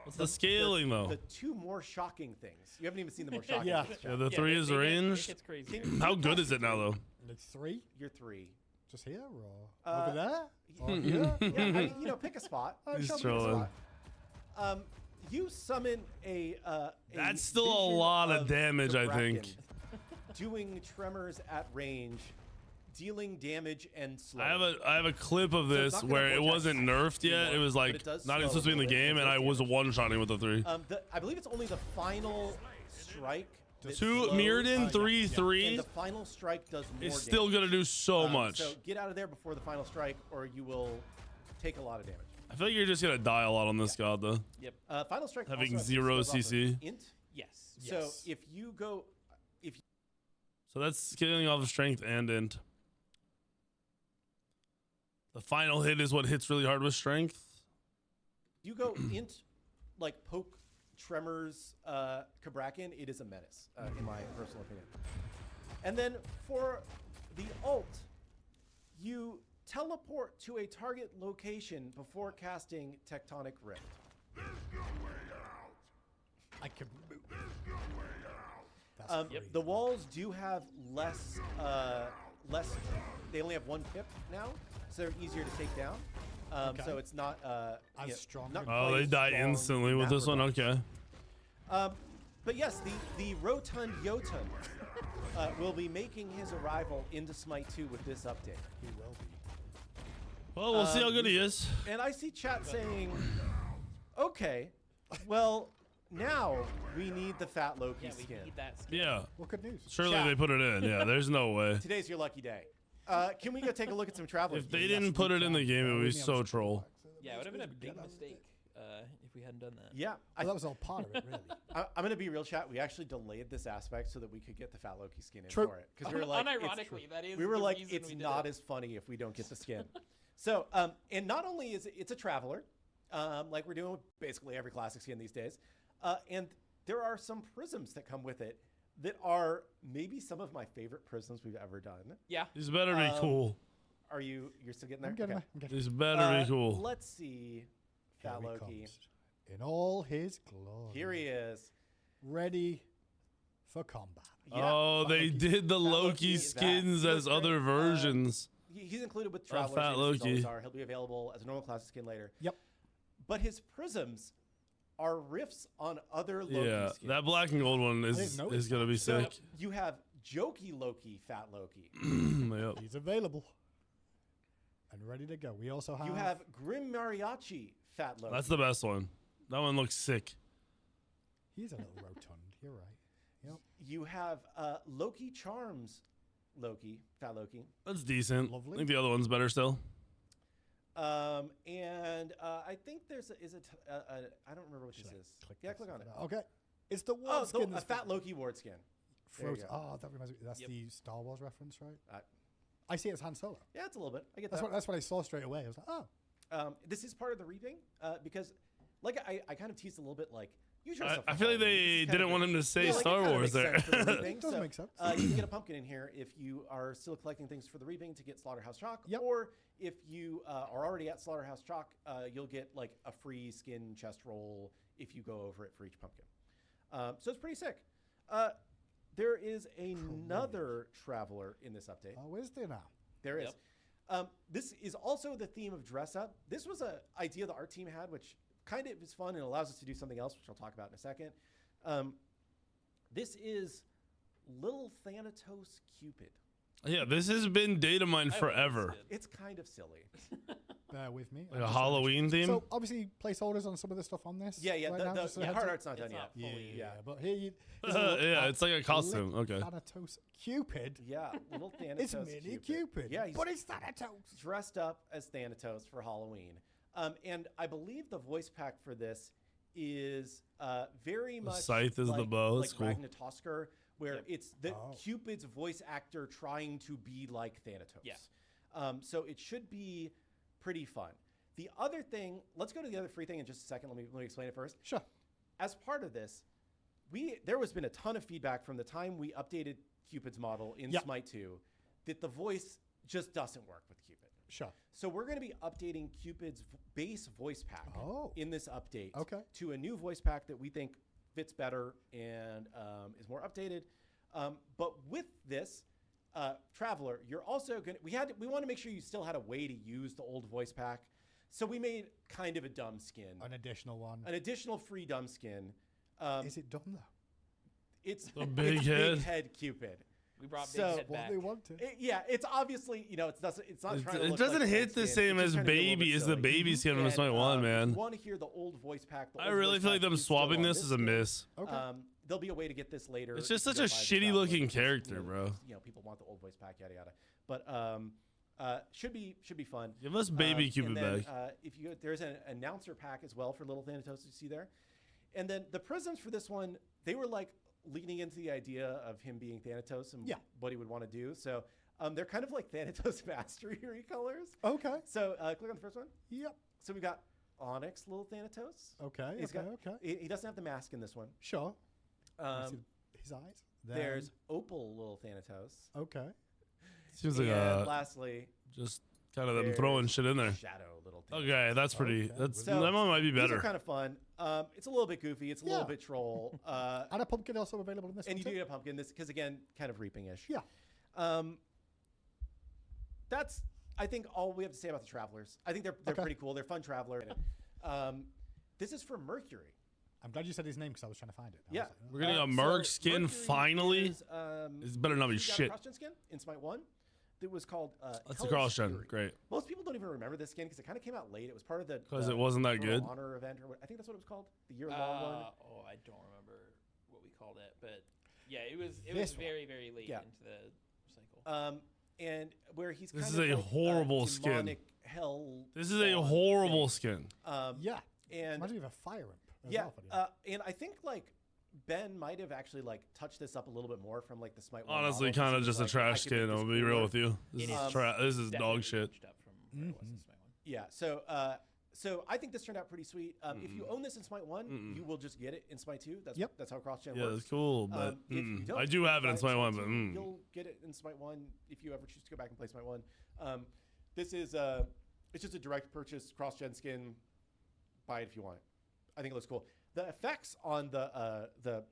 [SPEAKER 1] What's the scaling though?
[SPEAKER 3] The 2 more shocking things. You haven't even seen the more shocking
[SPEAKER 2] Yeah.
[SPEAKER 3] things.
[SPEAKER 1] Yeah,
[SPEAKER 3] Chat.
[SPEAKER 1] the 3 is range.
[SPEAKER 4] It's crazy.
[SPEAKER 1] How good is it now though?
[SPEAKER 2] Like 3,
[SPEAKER 3] You're 3.
[SPEAKER 2] just here or over there? Or
[SPEAKER 3] Yeah,
[SPEAKER 2] here?
[SPEAKER 3] I mean, pick a spot.
[SPEAKER 2] Oh,
[SPEAKER 1] He's
[SPEAKER 2] show me the
[SPEAKER 1] trolling.
[SPEAKER 2] spot.
[SPEAKER 3] You summon a
[SPEAKER 1] That's still a
[SPEAKER 3] vision
[SPEAKER 1] lot of damage, I
[SPEAKER 3] Cabrakan
[SPEAKER 1] think.
[SPEAKER 3] Doing tremors at range, dealing damage and slow.
[SPEAKER 1] I have a clip of
[SPEAKER 3] So it's
[SPEAKER 1] this
[SPEAKER 3] not gonna
[SPEAKER 1] where it
[SPEAKER 3] vortex
[SPEAKER 1] wasn't nerfed yet.
[SPEAKER 3] anymore,
[SPEAKER 1] It was
[SPEAKER 3] but
[SPEAKER 1] like
[SPEAKER 3] it does
[SPEAKER 1] not even
[SPEAKER 3] slow
[SPEAKER 1] supposed to be in the
[SPEAKER 3] a little bit
[SPEAKER 1] game,
[SPEAKER 3] and
[SPEAKER 1] and I
[SPEAKER 3] does
[SPEAKER 1] was
[SPEAKER 3] damage.
[SPEAKER 1] one-shotting with the 3.
[SPEAKER 3] I believe it's only the final strike. that
[SPEAKER 1] 2
[SPEAKER 3] slows,
[SPEAKER 1] Mirrodin, 3
[SPEAKER 3] and
[SPEAKER 1] 3
[SPEAKER 3] the final strike does more
[SPEAKER 1] is still
[SPEAKER 3] damage.
[SPEAKER 1] gonna do so much.
[SPEAKER 3] So get out of there before the final strike, or you will take a lot of damage.
[SPEAKER 1] I feel like you're just gonna die a lot on this god though.
[SPEAKER 4] Yep.
[SPEAKER 3] Final strike
[SPEAKER 1] Having
[SPEAKER 3] also, I think,
[SPEAKER 1] 0
[SPEAKER 3] scales off of
[SPEAKER 1] CC.
[SPEAKER 3] Int.
[SPEAKER 4] Yes.
[SPEAKER 3] So if you go,
[SPEAKER 1] So that's scaling off of strength and int. The final hit is what hits really hard with strength.
[SPEAKER 3] you go int, like poke tremors Cabrakan, it is a menace, in my personal opinion. And then for the ult, you teleport to a target location before casting Tectonic Rift.
[SPEAKER 2] I can move. That's crazy.
[SPEAKER 3] The walls do have less. They only have 1 pip now, so they're easier to take down.
[SPEAKER 2] Okay.
[SPEAKER 3] So it's not
[SPEAKER 2] As strong.
[SPEAKER 3] not
[SPEAKER 1] Oh,
[SPEAKER 3] quite
[SPEAKER 1] they
[SPEAKER 3] as
[SPEAKER 1] die
[SPEAKER 3] strong
[SPEAKER 1] instantly
[SPEAKER 3] in
[SPEAKER 1] with
[SPEAKER 3] that
[SPEAKER 1] this one.
[SPEAKER 3] regard.
[SPEAKER 1] Okay.
[SPEAKER 3] But yes, the Rotund Jotun will be making his arrival into Smite 2 with this update.
[SPEAKER 2] He will be.
[SPEAKER 1] Well, we'll see how good he is.
[SPEAKER 3] And I see chat saying, okay, well, now we need the Fat Loki
[SPEAKER 4] Yeah, we
[SPEAKER 3] skin.
[SPEAKER 4] need that skin.
[SPEAKER 1] Yeah.
[SPEAKER 2] Well, good news.
[SPEAKER 1] Surely
[SPEAKER 3] Chat.
[SPEAKER 1] they put it in. Yeah, there's no way.
[SPEAKER 3] Today's your lucky day. Can we go take a look at some Travelers?
[SPEAKER 1] If they didn't put it in the game, it would be so troll.
[SPEAKER 4] Yeah, it would have been a big mistake if we hadn't done that.
[SPEAKER 3] Yeah,
[SPEAKER 2] Well, that was all part of it, really.
[SPEAKER 3] I'm going to be real, chat. We actually delayed this aspect so that we could get the Fat Loki skin in
[SPEAKER 2] True.
[SPEAKER 3] for it. Because we were like,
[SPEAKER 4] Unironically, that is
[SPEAKER 3] we were
[SPEAKER 4] the
[SPEAKER 3] like,
[SPEAKER 4] reason
[SPEAKER 3] it's
[SPEAKER 4] we did
[SPEAKER 3] not
[SPEAKER 4] it.
[SPEAKER 3] as funny if we don't get the skin. So, and not only is it's a Traveler, like we're doing with basically every classic skin these days, and there are some prisms that come with it that are maybe some of my favorite prisms we've ever done.
[SPEAKER 4] Yeah.
[SPEAKER 1] These better be cool.
[SPEAKER 3] Are you're still getting there?
[SPEAKER 2] I'm getting
[SPEAKER 3] Okay.
[SPEAKER 2] there. I'm getting
[SPEAKER 1] These better be cool.
[SPEAKER 3] Let's see.
[SPEAKER 2] there.
[SPEAKER 3] Fat
[SPEAKER 2] Here he
[SPEAKER 3] Loki.
[SPEAKER 2] comes. In all his glory.
[SPEAKER 3] Here he is.
[SPEAKER 2] Ready for combat.
[SPEAKER 3] Yeah,
[SPEAKER 1] Oh,
[SPEAKER 3] Fat
[SPEAKER 1] they
[SPEAKER 3] Loki.
[SPEAKER 1] did the
[SPEAKER 3] Fat Loki
[SPEAKER 1] Loki
[SPEAKER 3] is that.
[SPEAKER 1] skins
[SPEAKER 3] He
[SPEAKER 1] as
[SPEAKER 3] looks
[SPEAKER 1] other
[SPEAKER 3] great.
[SPEAKER 1] versions.
[SPEAKER 3] He's included with
[SPEAKER 1] Of
[SPEAKER 3] Travelers.
[SPEAKER 1] Fat
[SPEAKER 3] as he always
[SPEAKER 1] Loki.
[SPEAKER 3] are. He'll be available as a normal classic skin later.
[SPEAKER 2] Yep.
[SPEAKER 3] But his prisms are riffs on other Loki
[SPEAKER 1] Yeah,
[SPEAKER 3] skins.
[SPEAKER 1] that black and gold one
[SPEAKER 2] didn't
[SPEAKER 1] is
[SPEAKER 2] notice
[SPEAKER 1] gonna be
[SPEAKER 3] So
[SPEAKER 1] sick.
[SPEAKER 3] you have Jokey Loki, Fat Loki.
[SPEAKER 1] Yep.
[SPEAKER 2] He's available. And ready to go. We also have...
[SPEAKER 3] You have Grim Mariachi, Fat Loki.
[SPEAKER 1] That's the best one. That one looks sick.
[SPEAKER 2] He's a little rotund. You're right. Yep.
[SPEAKER 3] You have Loki Charms Loki, Fat Loki.
[SPEAKER 1] That's decent.
[SPEAKER 2] Lovely.
[SPEAKER 1] I think the other one's better still.
[SPEAKER 3] And I think there's I don't remember what this is. Yeah, click on it.
[SPEAKER 2] Okay. It's the ward
[SPEAKER 3] Oh,
[SPEAKER 2] skin.
[SPEAKER 3] a
[SPEAKER 2] that's
[SPEAKER 3] Fat Loki ward skin. There you
[SPEAKER 2] frozen.
[SPEAKER 3] go.
[SPEAKER 2] Oh, that reminds me. That's
[SPEAKER 4] Yep.
[SPEAKER 2] the Star Wars reference, right?
[SPEAKER 3] Uh,
[SPEAKER 2] I see it as Han Solo.
[SPEAKER 3] Yeah, it's a little bit. I get
[SPEAKER 2] That's
[SPEAKER 3] that.
[SPEAKER 2] what I saw straight away. I was like, oh.
[SPEAKER 3] This is part of the reaping because, like, I kind of teased a little bit, like, use
[SPEAKER 1] I,
[SPEAKER 3] yourself.
[SPEAKER 1] I
[SPEAKER 3] for
[SPEAKER 1] feel like
[SPEAKER 3] Halloween.
[SPEAKER 1] they
[SPEAKER 3] This is kind
[SPEAKER 1] didn't
[SPEAKER 3] of
[SPEAKER 1] want
[SPEAKER 3] a-
[SPEAKER 1] him to say
[SPEAKER 3] Yeah, like, it
[SPEAKER 1] Star
[SPEAKER 3] kinda
[SPEAKER 1] Wars
[SPEAKER 3] makes
[SPEAKER 1] there.
[SPEAKER 3] sense for the reaping.
[SPEAKER 2] Does
[SPEAKER 3] So,
[SPEAKER 2] make sense.
[SPEAKER 3] You can get a pumpkin in here if you are still collecting things for the reaping to get Slaughterhouse Chalk,
[SPEAKER 2] Yep.
[SPEAKER 3] or if you are already at Slaughterhouse Chalk, you'll get like a free skin chest roll if you go over it for each pumpkin. So it's pretty sick. There is another traveler in this update.
[SPEAKER 2] Oh, is there now?
[SPEAKER 3] There is.
[SPEAKER 4] Yep.
[SPEAKER 3] This is also the theme of dress up. This was an idea the art team had, which kind of is fun and allows us to do something else, which I'll talk about in a second. This is Little Thanatos Cupid.
[SPEAKER 1] Yeah, this has been data mined
[SPEAKER 4] I
[SPEAKER 1] forever.
[SPEAKER 4] always did.
[SPEAKER 3] It's kind of silly.
[SPEAKER 2] Bear with me.
[SPEAKER 1] Like a Halloween theme.
[SPEAKER 2] So obviously placeholders on some of the stuff on this.
[SPEAKER 3] Yeah, yeah.
[SPEAKER 2] right now, just so
[SPEAKER 3] The
[SPEAKER 2] heads
[SPEAKER 3] hard
[SPEAKER 2] up.
[SPEAKER 3] art's not done
[SPEAKER 4] It's
[SPEAKER 3] yet.
[SPEAKER 4] not
[SPEAKER 2] Yeah,
[SPEAKER 4] fully.
[SPEAKER 2] yeah,
[SPEAKER 3] Yeah.
[SPEAKER 2] but here you. there's a look
[SPEAKER 1] Yeah,
[SPEAKER 2] at
[SPEAKER 1] it's like a costume.
[SPEAKER 2] Little
[SPEAKER 1] Okay.
[SPEAKER 2] Thanatos Cupid.
[SPEAKER 3] Yeah, Little Thanatos
[SPEAKER 2] It's mini Cupid.
[SPEAKER 3] Yeah, he's
[SPEAKER 2] but it's Thanatos.
[SPEAKER 3] dressed up as Thanatos for Halloween. And I believe the voice pack for this is very much
[SPEAKER 1] scythe is the
[SPEAKER 3] like,
[SPEAKER 1] bow.
[SPEAKER 3] like
[SPEAKER 1] That's cool.
[SPEAKER 3] Ragnatosker, where
[SPEAKER 4] Yep.
[SPEAKER 3] it's the
[SPEAKER 2] Oh.
[SPEAKER 3] Cupid's voice actor trying to be like Thanatos.
[SPEAKER 4] Yeah.
[SPEAKER 3] So it should be pretty fun. The other thing, let's go to the other free thing in just a second. Let me explain it first.
[SPEAKER 2] Sure.
[SPEAKER 3] As part of this, there has been a ton of feedback from the time we updated Cupid's model in
[SPEAKER 2] Yep.
[SPEAKER 3] Smite 2 that the voice just doesn't work with Cupid.
[SPEAKER 2] Sure.
[SPEAKER 3] So we're going to be updating Cupid's base voice pack
[SPEAKER 2] Oh.
[SPEAKER 3] in this update
[SPEAKER 2] Okay.
[SPEAKER 3] to a new voice pack that we think fits better and is more updated. But with this, Traveler, you're also going to, we want to make sure you still had a way to use the old voice pack. So we made kind of a dumb skin,
[SPEAKER 2] An additional one.
[SPEAKER 3] an additional free dumb skin.
[SPEAKER 2] Is it done though?
[SPEAKER 3] It's
[SPEAKER 1] The big
[SPEAKER 3] it's
[SPEAKER 1] head.
[SPEAKER 3] Big head Cupid.
[SPEAKER 4] We brought
[SPEAKER 3] So-
[SPEAKER 4] Big Head
[SPEAKER 2] What
[SPEAKER 4] back.
[SPEAKER 2] they wanted.
[SPEAKER 3] Yeah, it's obviously, it's not trying to
[SPEAKER 1] It
[SPEAKER 3] look
[SPEAKER 1] doesn't
[SPEAKER 3] like
[SPEAKER 1] hit the
[SPEAKER 3] Smite skin.
[SPEAKER 1] same
[SPEAKER 3] It's
[SPEAKER 1] as
[SPEAKER 3] just trying to be a little
[SPEAKER 1] baby
[SPEAKER 3] bit
[SPEAKER 1] as the
[SPEAKER 3] silly.
[SPEAKER 1] baby skin from
[SPEAKER 3] And,
[SPEAKER 1] Smite 1,
[SPEAKER 3] if
[SPEAKER 1] man.
[SPEAKER 3] you want to hear the old voice pack, the
[SPEAKER 1] I
[SPEAKER 3] old
[SPEAKER 1] really
[SPEAKER 3] voice
[SPEAKER 1] feel like
[SPEAKER 3] pack
[SPEAKER 1] them
[SPEAKER 3] is still
[SPEAKER 1] swapping
[SPEAKER 3] on
[SPEAKER 1] this is a
[SPEAKER 3] skin.
[SPEAKER 1] miss.
[SPEAKER 2] Okay.
[SPEAKER 3] There'll be a way to get this later.
[SPEAKER 1] It's just
[SPEAKER 3] if
[SPEAKER 1] such
[SPEAKER 3] you
[SPEAKER 1] a
[SPEAKER 3] go buy the
[SPEAKER 1] shitty
[SPEAKER 3] traveler,
[SPEAKER 1] looking
[SPEAKER 3] because,
[SPEAKER 1] character, bro.
[SPEAKER 3] People want the old voice pack, yada yada. But should be fun.
[SPEAKER 1] Give us baby Cupid
[SPEAKER 3] and then,
[SPEAKER 1] back.
[SPEAKER 3] if you go, there's an announcer pack as well for Little Thanatos you see there, and then the prisms for this one, they were like leaning into the idea of him being Thanatos and what he would want to do. So they're kind of like Thanatos Mastery colors.
[SPEAKER 2] Okay.
[SPEAKER 3] So click on the first one.
[SPEAKER 2] Yep.
[SPEAKER 3] So we got Onyx Little Thanatos.
[SPEAKER 2] Okay.
[SPEAKER 3] He's
[SPEAKER 2] okay.
[SPEAKER 3] got-
[SPEAKER 2] Okay.
[SPEAKER 3] He doesn't have the mask in this one.
[SPEAKER 2] Sure. I see
[SPEAKER 3] Um,
[SPEAKER 2] his eyes.
[SPEAKER 3] there's Opal Little Thanatos.
[SPEAKER 2] Okay.
[SPEAKER 1] Seems like
[SPEAKER 3] And lastly,
[SPEAKER 1] just kind of them throwing
[SPEAKER 3] there's
[SPEAKER 1] shit in there.
[SPEAKER 3] Shadow Little Thanatos.
[SPEAKER 1] Okay, that's pretty.
[SPEAKER 2] Okay.
[SPEAKER 1] That's
[SPEAKER 3] So,
[SPEAKER 1] that one might be
[SPEAKER 3] These
[SPEAKER 1] better.
[SPEAKER 3] are kind of fun. It's a little bit goofy. It's a little
[SPEAKER 2] Yeah.
[SPEAKER 3] bit troll.
[SPEAKER 2] And a pumpkin also available in this
[SPEAKER 3] And
[SPEAKER 2] one
[SPEAKER 3] you
[SPEAKER 2] too?
[SPEAKER 3] do get a pumpkin. This because again, kind of reaping-ish.
[SPEAKER 2] Yeah.
[SPEAKER 3] That's I think all we have to say about the travelers. I think they're
[SPEAKER 2] Okay.
[SPEAKER 3] pretty cool. They're fun traveler. This is for Mercury.
[SPEAKER 2] I'm glad you said his name because I was trying to find it. I
[SPEAKER 3] Yeah.
[SPEAKER 2] was like,
[SPEAKER 1] We're getting a
[SPEAKER 3] So
[SPEAKER 1] Merc skin
[SPEAKER 3] Mercury
[SPEAKER 1] finally.
[SPEAKER 3] is,
[SPEAKER 1] It's better not be
[SPEAKER 3] we got a
[SPEAKER 1] shit.
[SPEAKER 3] cross-gen skin in Smite 1. It was called
[SPEAKER 1] That's a
[SPEAKER 3] Hellish
[SPEAKER 1] cross gen.
[SPEAKER 3] Fury.
[SPEAKER 1] Great.
[SPEAKER 3] Most people don't even remember this skin because it kind of came out late. It was part of the
[SPEAKER 1] 'Cause it wasn't that
[SPEAKER 3] Eternal
[SPEAKER 1] good?
[SPEAKER 3] Honor event, or what, I think that's what it was called, the year-long one.
[SPEAKER 4] Oh, I don't remember what we called it, but yeah, it was
[SPEAKER 2] This one.
[SPEAKER 4] very very late
[SPEAKER 3] Yeah.
[SPEAKER 4] into the cycle.
[SPEAKER 3] And where he's
[SPEAKER 1] This
[SPEAKER 3] kind
[SPEAKER 1] is
[SPEAKER 3] of
[SPEAKER 1] a
[SPEAKER 3] like,
[SPEAKER 1] horrible skin.
[SPEAKER 3] demonic hell.
[SPEAKER 1] This is a
[SPEAKER 3] spawn
[SPEAKER 1] horrible
[SPEAKER 3] thing.
[SPEAKER 1] skin.
[SPEAKER 2] Yeah.
[SPEAKER 3] And
[SPEAKER 2] Imagine you have a fire imp. as
[SPEAKER 3] yeah,
[SPEAKER 2] well for the-
[SPEAKER 3] and I think like Ben might have actually like touched this up a little bit more from like the Smite 1
[SPEAKER 1] Honestly,
[SPEAKER 3] model,
[SPEAKER 1] kind of
[SPEAKER 3] he
[SPEAKER 1] just a
[SPEAKER 3] was like, I
[SPEAKER 1] trash
[SPEAKER 3] could make
[SPEAKER 1] skin.
[SPEAKER 3] this
[SPEAKER 1] I'll be real
[SPEAKER 3] cooler.
[SPEAKER 1] with you. This
[SPEAKER 4] It
[SPEAKER 1] is
[SPEAKER 4] is
[SPEAKER 1] this is
[SPEAKER 4] Definitely
[SPEAKER 1] dog shit.
[SPEAKER 4] changed up from where it was in Smite 1.
[SPEAKER 3] Yeah, so I think this turned out pretty sweet. If you own this in Smite 1, you will just get it in Smite 2. That's how cross-gen
[SPEAKER 1] Yeah,
[SPEAKER 3] works.
[SPEAKER 1] that's cool, but
[SPEAKER 3] If you don't
[SPEAKER 1] I do have it
[SPEAKER 3] buy
[SPEAKER 1] in Smite 1,
[SPEAKER 3] 2,
[SPEAKER 1] but
[SPEAKER 3] you'll get it in Smite 1 if you ever choose to go back and play Smite 1. This is it's just a direct purchase cross-gen skin. Buy it if you want it. I think it looks cool. The effects on the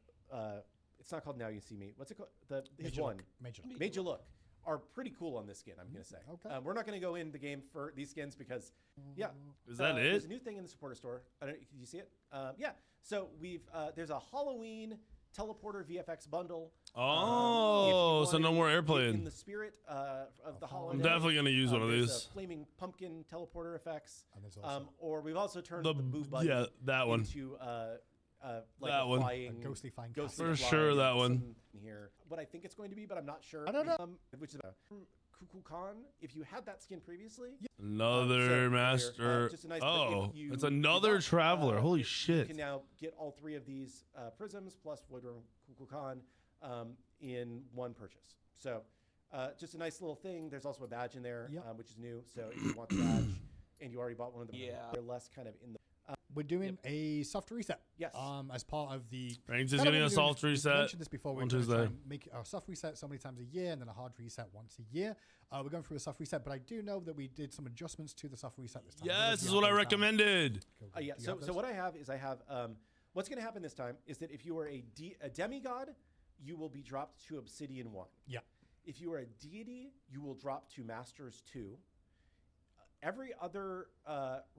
[SPEAKER 3] it's not called Now You See Me. What's it called? His
[SPEAKER 2] Major
[SPEAKER 3] one.
[SPEAKER 2] look, major look.
[SPEAKER 3] Made you look are pretty cool on this skin. I'm gonna say.
[SPEAKER 2] Okay.
[SPEAKER 3] We're not gonna go in the game for these skins because, yeah.
[SPEAKER 1] Is that
[SPEAKER 3] There's a
[SPEAKER 1] it?
[SPEAKER 3] new thing in the supporter store. I don't. Did you see it? Yeah. So we've there's a Halloween teleporter VFX bundle.
[SPEAKER 1] Oh,
[SPEAKER 3] If you
[SPEAKER 1] so no
[SPEAKER 3] wanna
[SPEAKER 1] more
[SPEAKER 3] get
[SPEAKER 1] airplane.
[SPEAKER 3] in the spirit of the holiday.
[SPEAKER 1] I'm definitely gonna use one of
[SPEAKER 3] there's
[SPEAKER 1] these.
[SPEAKER 3] flaming pumpkin teleporter effects.
[SPEAKER 2] And there's also
[SPEAKER 3] Or we've also turned
[SPEAKER 1] The
[SPEAKER 3] the Boo Buddy
[SPEAKER 1] yeah, that one.
[SPEAKER 3] into like
[SPEAKER 1] That
[SPEAKER 3] a
[SPEAKER 1] one.
[SPEAKER 3] flying,
[SPEAKER 2] a ghostly flying
[SPEAKER 3] ghostly
[SPEAKER 2] castle.
[SPEAKER 1] For
[SPEAKER 3] flying
[SPEAKER 1] sure, that one.
[SPEAKER 3] something here. What I think it's going to be, but I'm not sure.
[SPEAKER 2] I don't know.
[SPEAKER 3] Which is Cuckoo Khan. If you had that skin previously,
[SPEAKER 1] Another
[SPEAKER 3] so
[SPEAKER 1] master.
[SPEAKER 3] here, just a nice- but if
[SPEAKER 1] Oh,
[SPEAKER 3] you
[SPEAKER 1] it's
[SPEAKER 3] did
[SPEAKER 1] another
[SPEAKER 3] not,
[SPEAKER 1] traveler. Holy
[SPEAKER 3] you
[SPEAKER 1] shit.
[SPEAKER 3] can now get all three of these prisms plus Woodrow Cuckoo Khan in one purchase. So just a nice little thing. There's also a badge in there,
[SPEAKER 2] Yep.
[SPEAKER 3] which is new. So if you want the badge and you already bought one of them,
[SPEAKER 4] Yeah.
[SPEAKER 3] they're less kind of in the.
[SPEAKER 2] We're doing a soft reset.
[SPEAKER 3] Yes.
[SPEAKER 2] As part of the.
[SPEAKER 1] Ranks is
[SPEAKER 2] kind of
[SPEAKER 1] getting
[SPEAKER 2] what
[SPEAKER 1] a
[SPEAKER 2] we're doing
[SPEAKER 1] soft
[SPEAKER 2] is we've
[SPEAKER 1] reset
[SPEAKER 2] mentioned this before. We're
[SPEAKER 1] on
[SPEAKER 2] gonna try
[SPEAKER 1] Tuesday.
[SPEAKER 2] and make a soft reset so many times a year, and then a hard reset once a year. We're going through a soft reset, but I do know that we did some adjustments to the soft reset this time.
[SPEAKER 1] Yes, this is what I recommended.
[SPEAKER 3] Yeah. So what I have is what's going to happen this time is that if you are a demigod, you will be dropped to Obsidian 1.
[SPEAKER 2] Yeah.
[SPEAKER 3] If you are a deity, you will drop to Masters 2. Every other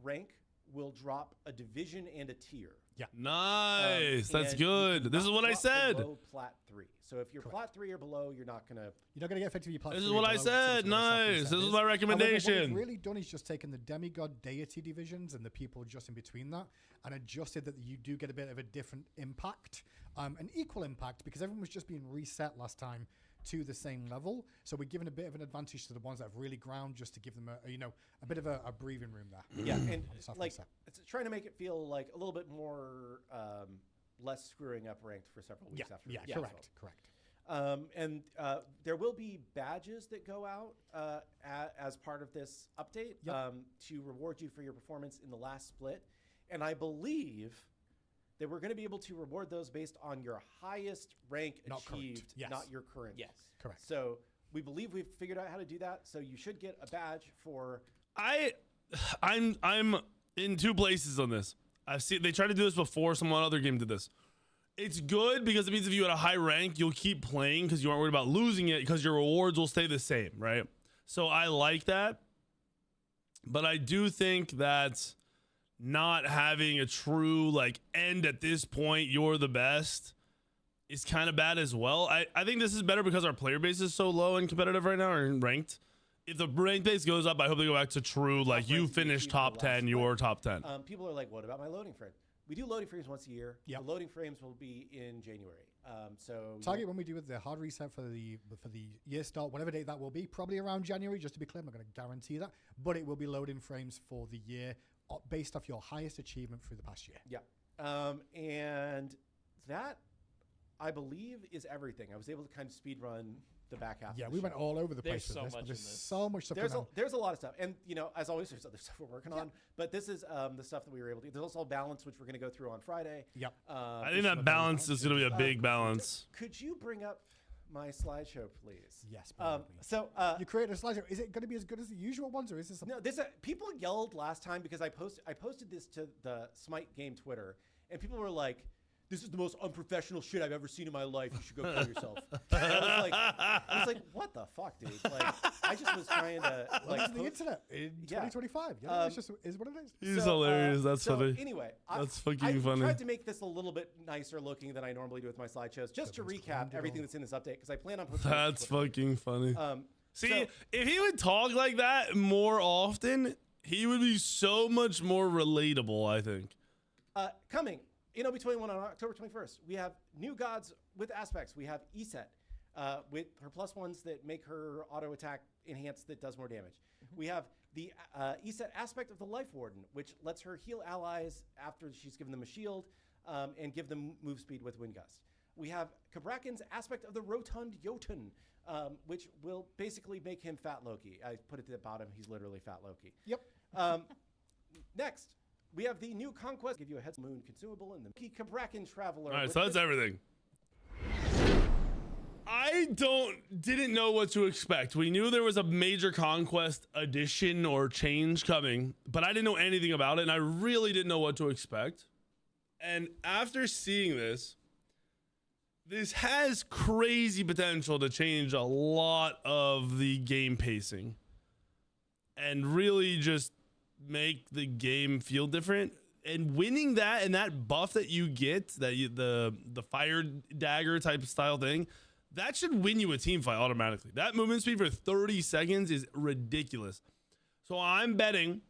[SPEAKER 3] rank will drop a division and a tier.
[SPEAKER 1] Nice. That's
[SPEAKER 3] And you
[SPEAKER 1] good.
[SPEAKER 3] do
[SPEAKER 1] This is
[SPEAKER 3] not
[SPEAKER 1] what I
[SPEAKER 3] drop
[SPEAKER 1] said.
[SPEAKER 3] below Plat 3. So if you're Plat 3 or below, you're not going to.
[SPEAKER 2] You're not going to get effectively plat
[SPEAKER 1] This is
[SPEAKER 2] three
[SPEAKER 1] what I
[SPEAKER 2] below
[SPEAKER 1] said.
[SPEAKER 2] since we're soft
[SPEAKER 1] Nice.
[SPEAKER 2] reset.
[SPEAKER 1] This is
[SPEAKER 2] Is-
[SPEAKER 1] my
[SPEAKER 2] However,
[SPEAKER 1] recommendation.
[SPEAKER 2] what we've really done is just taken the demigod deity divisions and the people just in between that and adjusted that you do get a bit of a different impact, an equal impact, because everyone was just being reset last time to the same level. So we're giving a bit of an advantage to the ones that have really ground, just to give them a bit of a breathing room there.
[SPEAKER 3] Yeah, and
[SPEAKER 2] the soft
[SPEAKER 3] like
[SPEAKER 2] reset.
[SPEAKER 3] it's trying to make it feel like a little bit more less screwing up ranked for several weeks after.
[SPEAKER 2] Yeah,
[SPEAKER 3] as
[SPEAKER 2] correct.
[SPEAKER 3] well. And there will be badges that go out as part of this update to reward you for your performance in the last split. And I believe that we're going to be able to reward those based on your highest rank
[SPEAKER 2] Not current.
[SPEAKER 3] achieved,
[SPEAKER 2] Yes.
[SPEAKER 3] not your current.
[SPEAKER 4] Yes.
[SPEAKER 2] Correct.
[SPEAKER 3] So we believe we've figured out how to do that. So you should get a badge for.
[SPEAKER 1] I'm in two places on this. I've seen they tried to do this before. Some other game did this. It's good because it means if you had a high rank, you'll keep playing because you aren't worried about losing it because your rewards will stay the same, right? So I like that. But I do think that not having a true like end at this point, you're the best, is kind of bad as well. I think this is better because our player base is so low and competitive right now, or ranked. If the rank base goes up, I hope they go back to true, like you finish top 10, you're top 10.
[SPEAKER 3] People are like, what about my loading frame? We do loading frames once a year.
[SPEAKER 2] Yep.
[SPEAKER 3] The loading frames will be in January. So
[SPEAKER 2] target when we do with the hard reset for the year start, whatever date that will be, probably around January. Just to be clear, I'm not going to guarantee that, but it will be loading frames for the year based off your highest achievement through the past year.
[SPEAKER 3] Yeah, and that I believe is everything. I was able to kind of speed run the back half.
[SPEAKER 2] Yeah,
[SPEAKER 3] of
[SPEAKER 2] we
[SPEAKER 3] the
[SPEAKER 2] went
[SPEAKER 3] show.
[SPEAKER 2] all over the
[SPEAKER 4] There's
[SPEAKER 2] place.
[SPEAKER 4] so
[SPEAKER 2] with this,
[SPEAKER 4] much
[SPEAKER 2] but there's
[SPEAKER 4] in this.
[SPEAKER 2] so much stuff.
[SPEAKER 3] There's a lot of stuff, and as always, there's other stuff we're working on. But this is the stuff that we were able to. There's also balance, which we're going to go through on Friday.
[SPEAKER 2] Yep.
[SPEAKER 1] I think that balance is going to be a big balance.
[SPEAKER 3] Could you bring up my slideshow, please?
[SPEAKER 2] Yes.
[SPEAKER 3] So
[SPEAKER 2] you created a slideshow. Is it going to be as good as the usual ones, or is this?
[SPEAKER 3] No, people yelled last time because I posted this to the Smite game Twitter, and people were like, "This is the most unprofessional shit I've ever seen in my life. You should go kill yourself." I was like, "What the fuck, dude?" Like, I just was trying to
[SPEAKER 2] Like the internet in 2025. Yeah, it's just is what it is.
[SPEAKER 1] He's hilarious. That's funny.
[SPEAKER 3] Anyway,
[SPEAKER 1] That's fucking
[SPEAKER 3] I
[SPEAKER 1] funny.
[SPEAKER 3] tried to make this a little bit nicer looking than I normally do with my slideshows, just to recap everything that's in this update because I plan on posting.
[SPEAKER 1] That's fucking funny. See,
[SPEAKER 3] so-
[SPEAKER 1] if he would talk like that more often, he would be so much more relatable, I think.
[SPEAKER 3] Coming in OB21 on October 21st, we have new gods with aspects. We have Eset with her +1s that make her auto attack enhanced that does more damage. We have the Eset aspect of the Lifewarden, which lets her heal allies after she's given them a shield and give them move speed with Wind Gust. We have Cabrakan's aspect of the Rotund Jotun, which will basically make him Fat Loki. I put it at the bottom. He's literally Fat Loki.
[SPEAKER 2] Yep.
[SPEAKER 3] Next, we have the new Conquest, give you a head moon consumable, and the key Cabrakan Traveler.
[SPEAKER 1] All right, so that's everything. I didn't know what to expect. We knew there was a major Conquest addition or change coming, but I didn't know anything about it, and I really didn't know what to expect. And after seeing this has crazy potential to change a lot of the game pacing and really just make the game feel different. And winning that and that buff that you get, the fire dagger type of style thing, that should win you a team fight automatically. That movement speed for 30 seconds is ridiculous. So I'm betting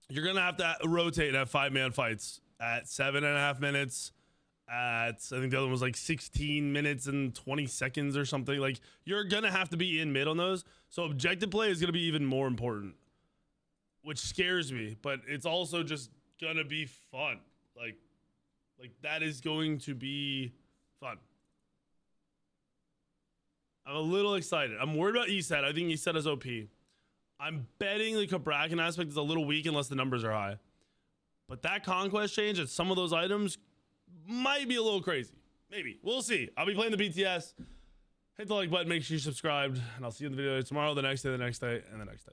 [SPEAKER 1] you're going to have to rotate and have 5-man fights at 7.5 minutes. I think the other one was like 16 minutes and 20 seconds or something. Like, you're going to have to be in mid on those. So objective play is going to be even more important, which scares me, but it's also just going to be fun. Like that is going to be fun. I'm a little excited. I'm worried about Eset. I think Eset is OP. I'm betting the Cabrakan aspect is a little weak unless the numbers are high. But that Conquest change at some of those items might be a little crazy. Maybe. We'll see. I'll be playing the BTS. Hit the like button. Make sure you're subscribed. And I'll see you in the video tomorrow, the next day, and the next day.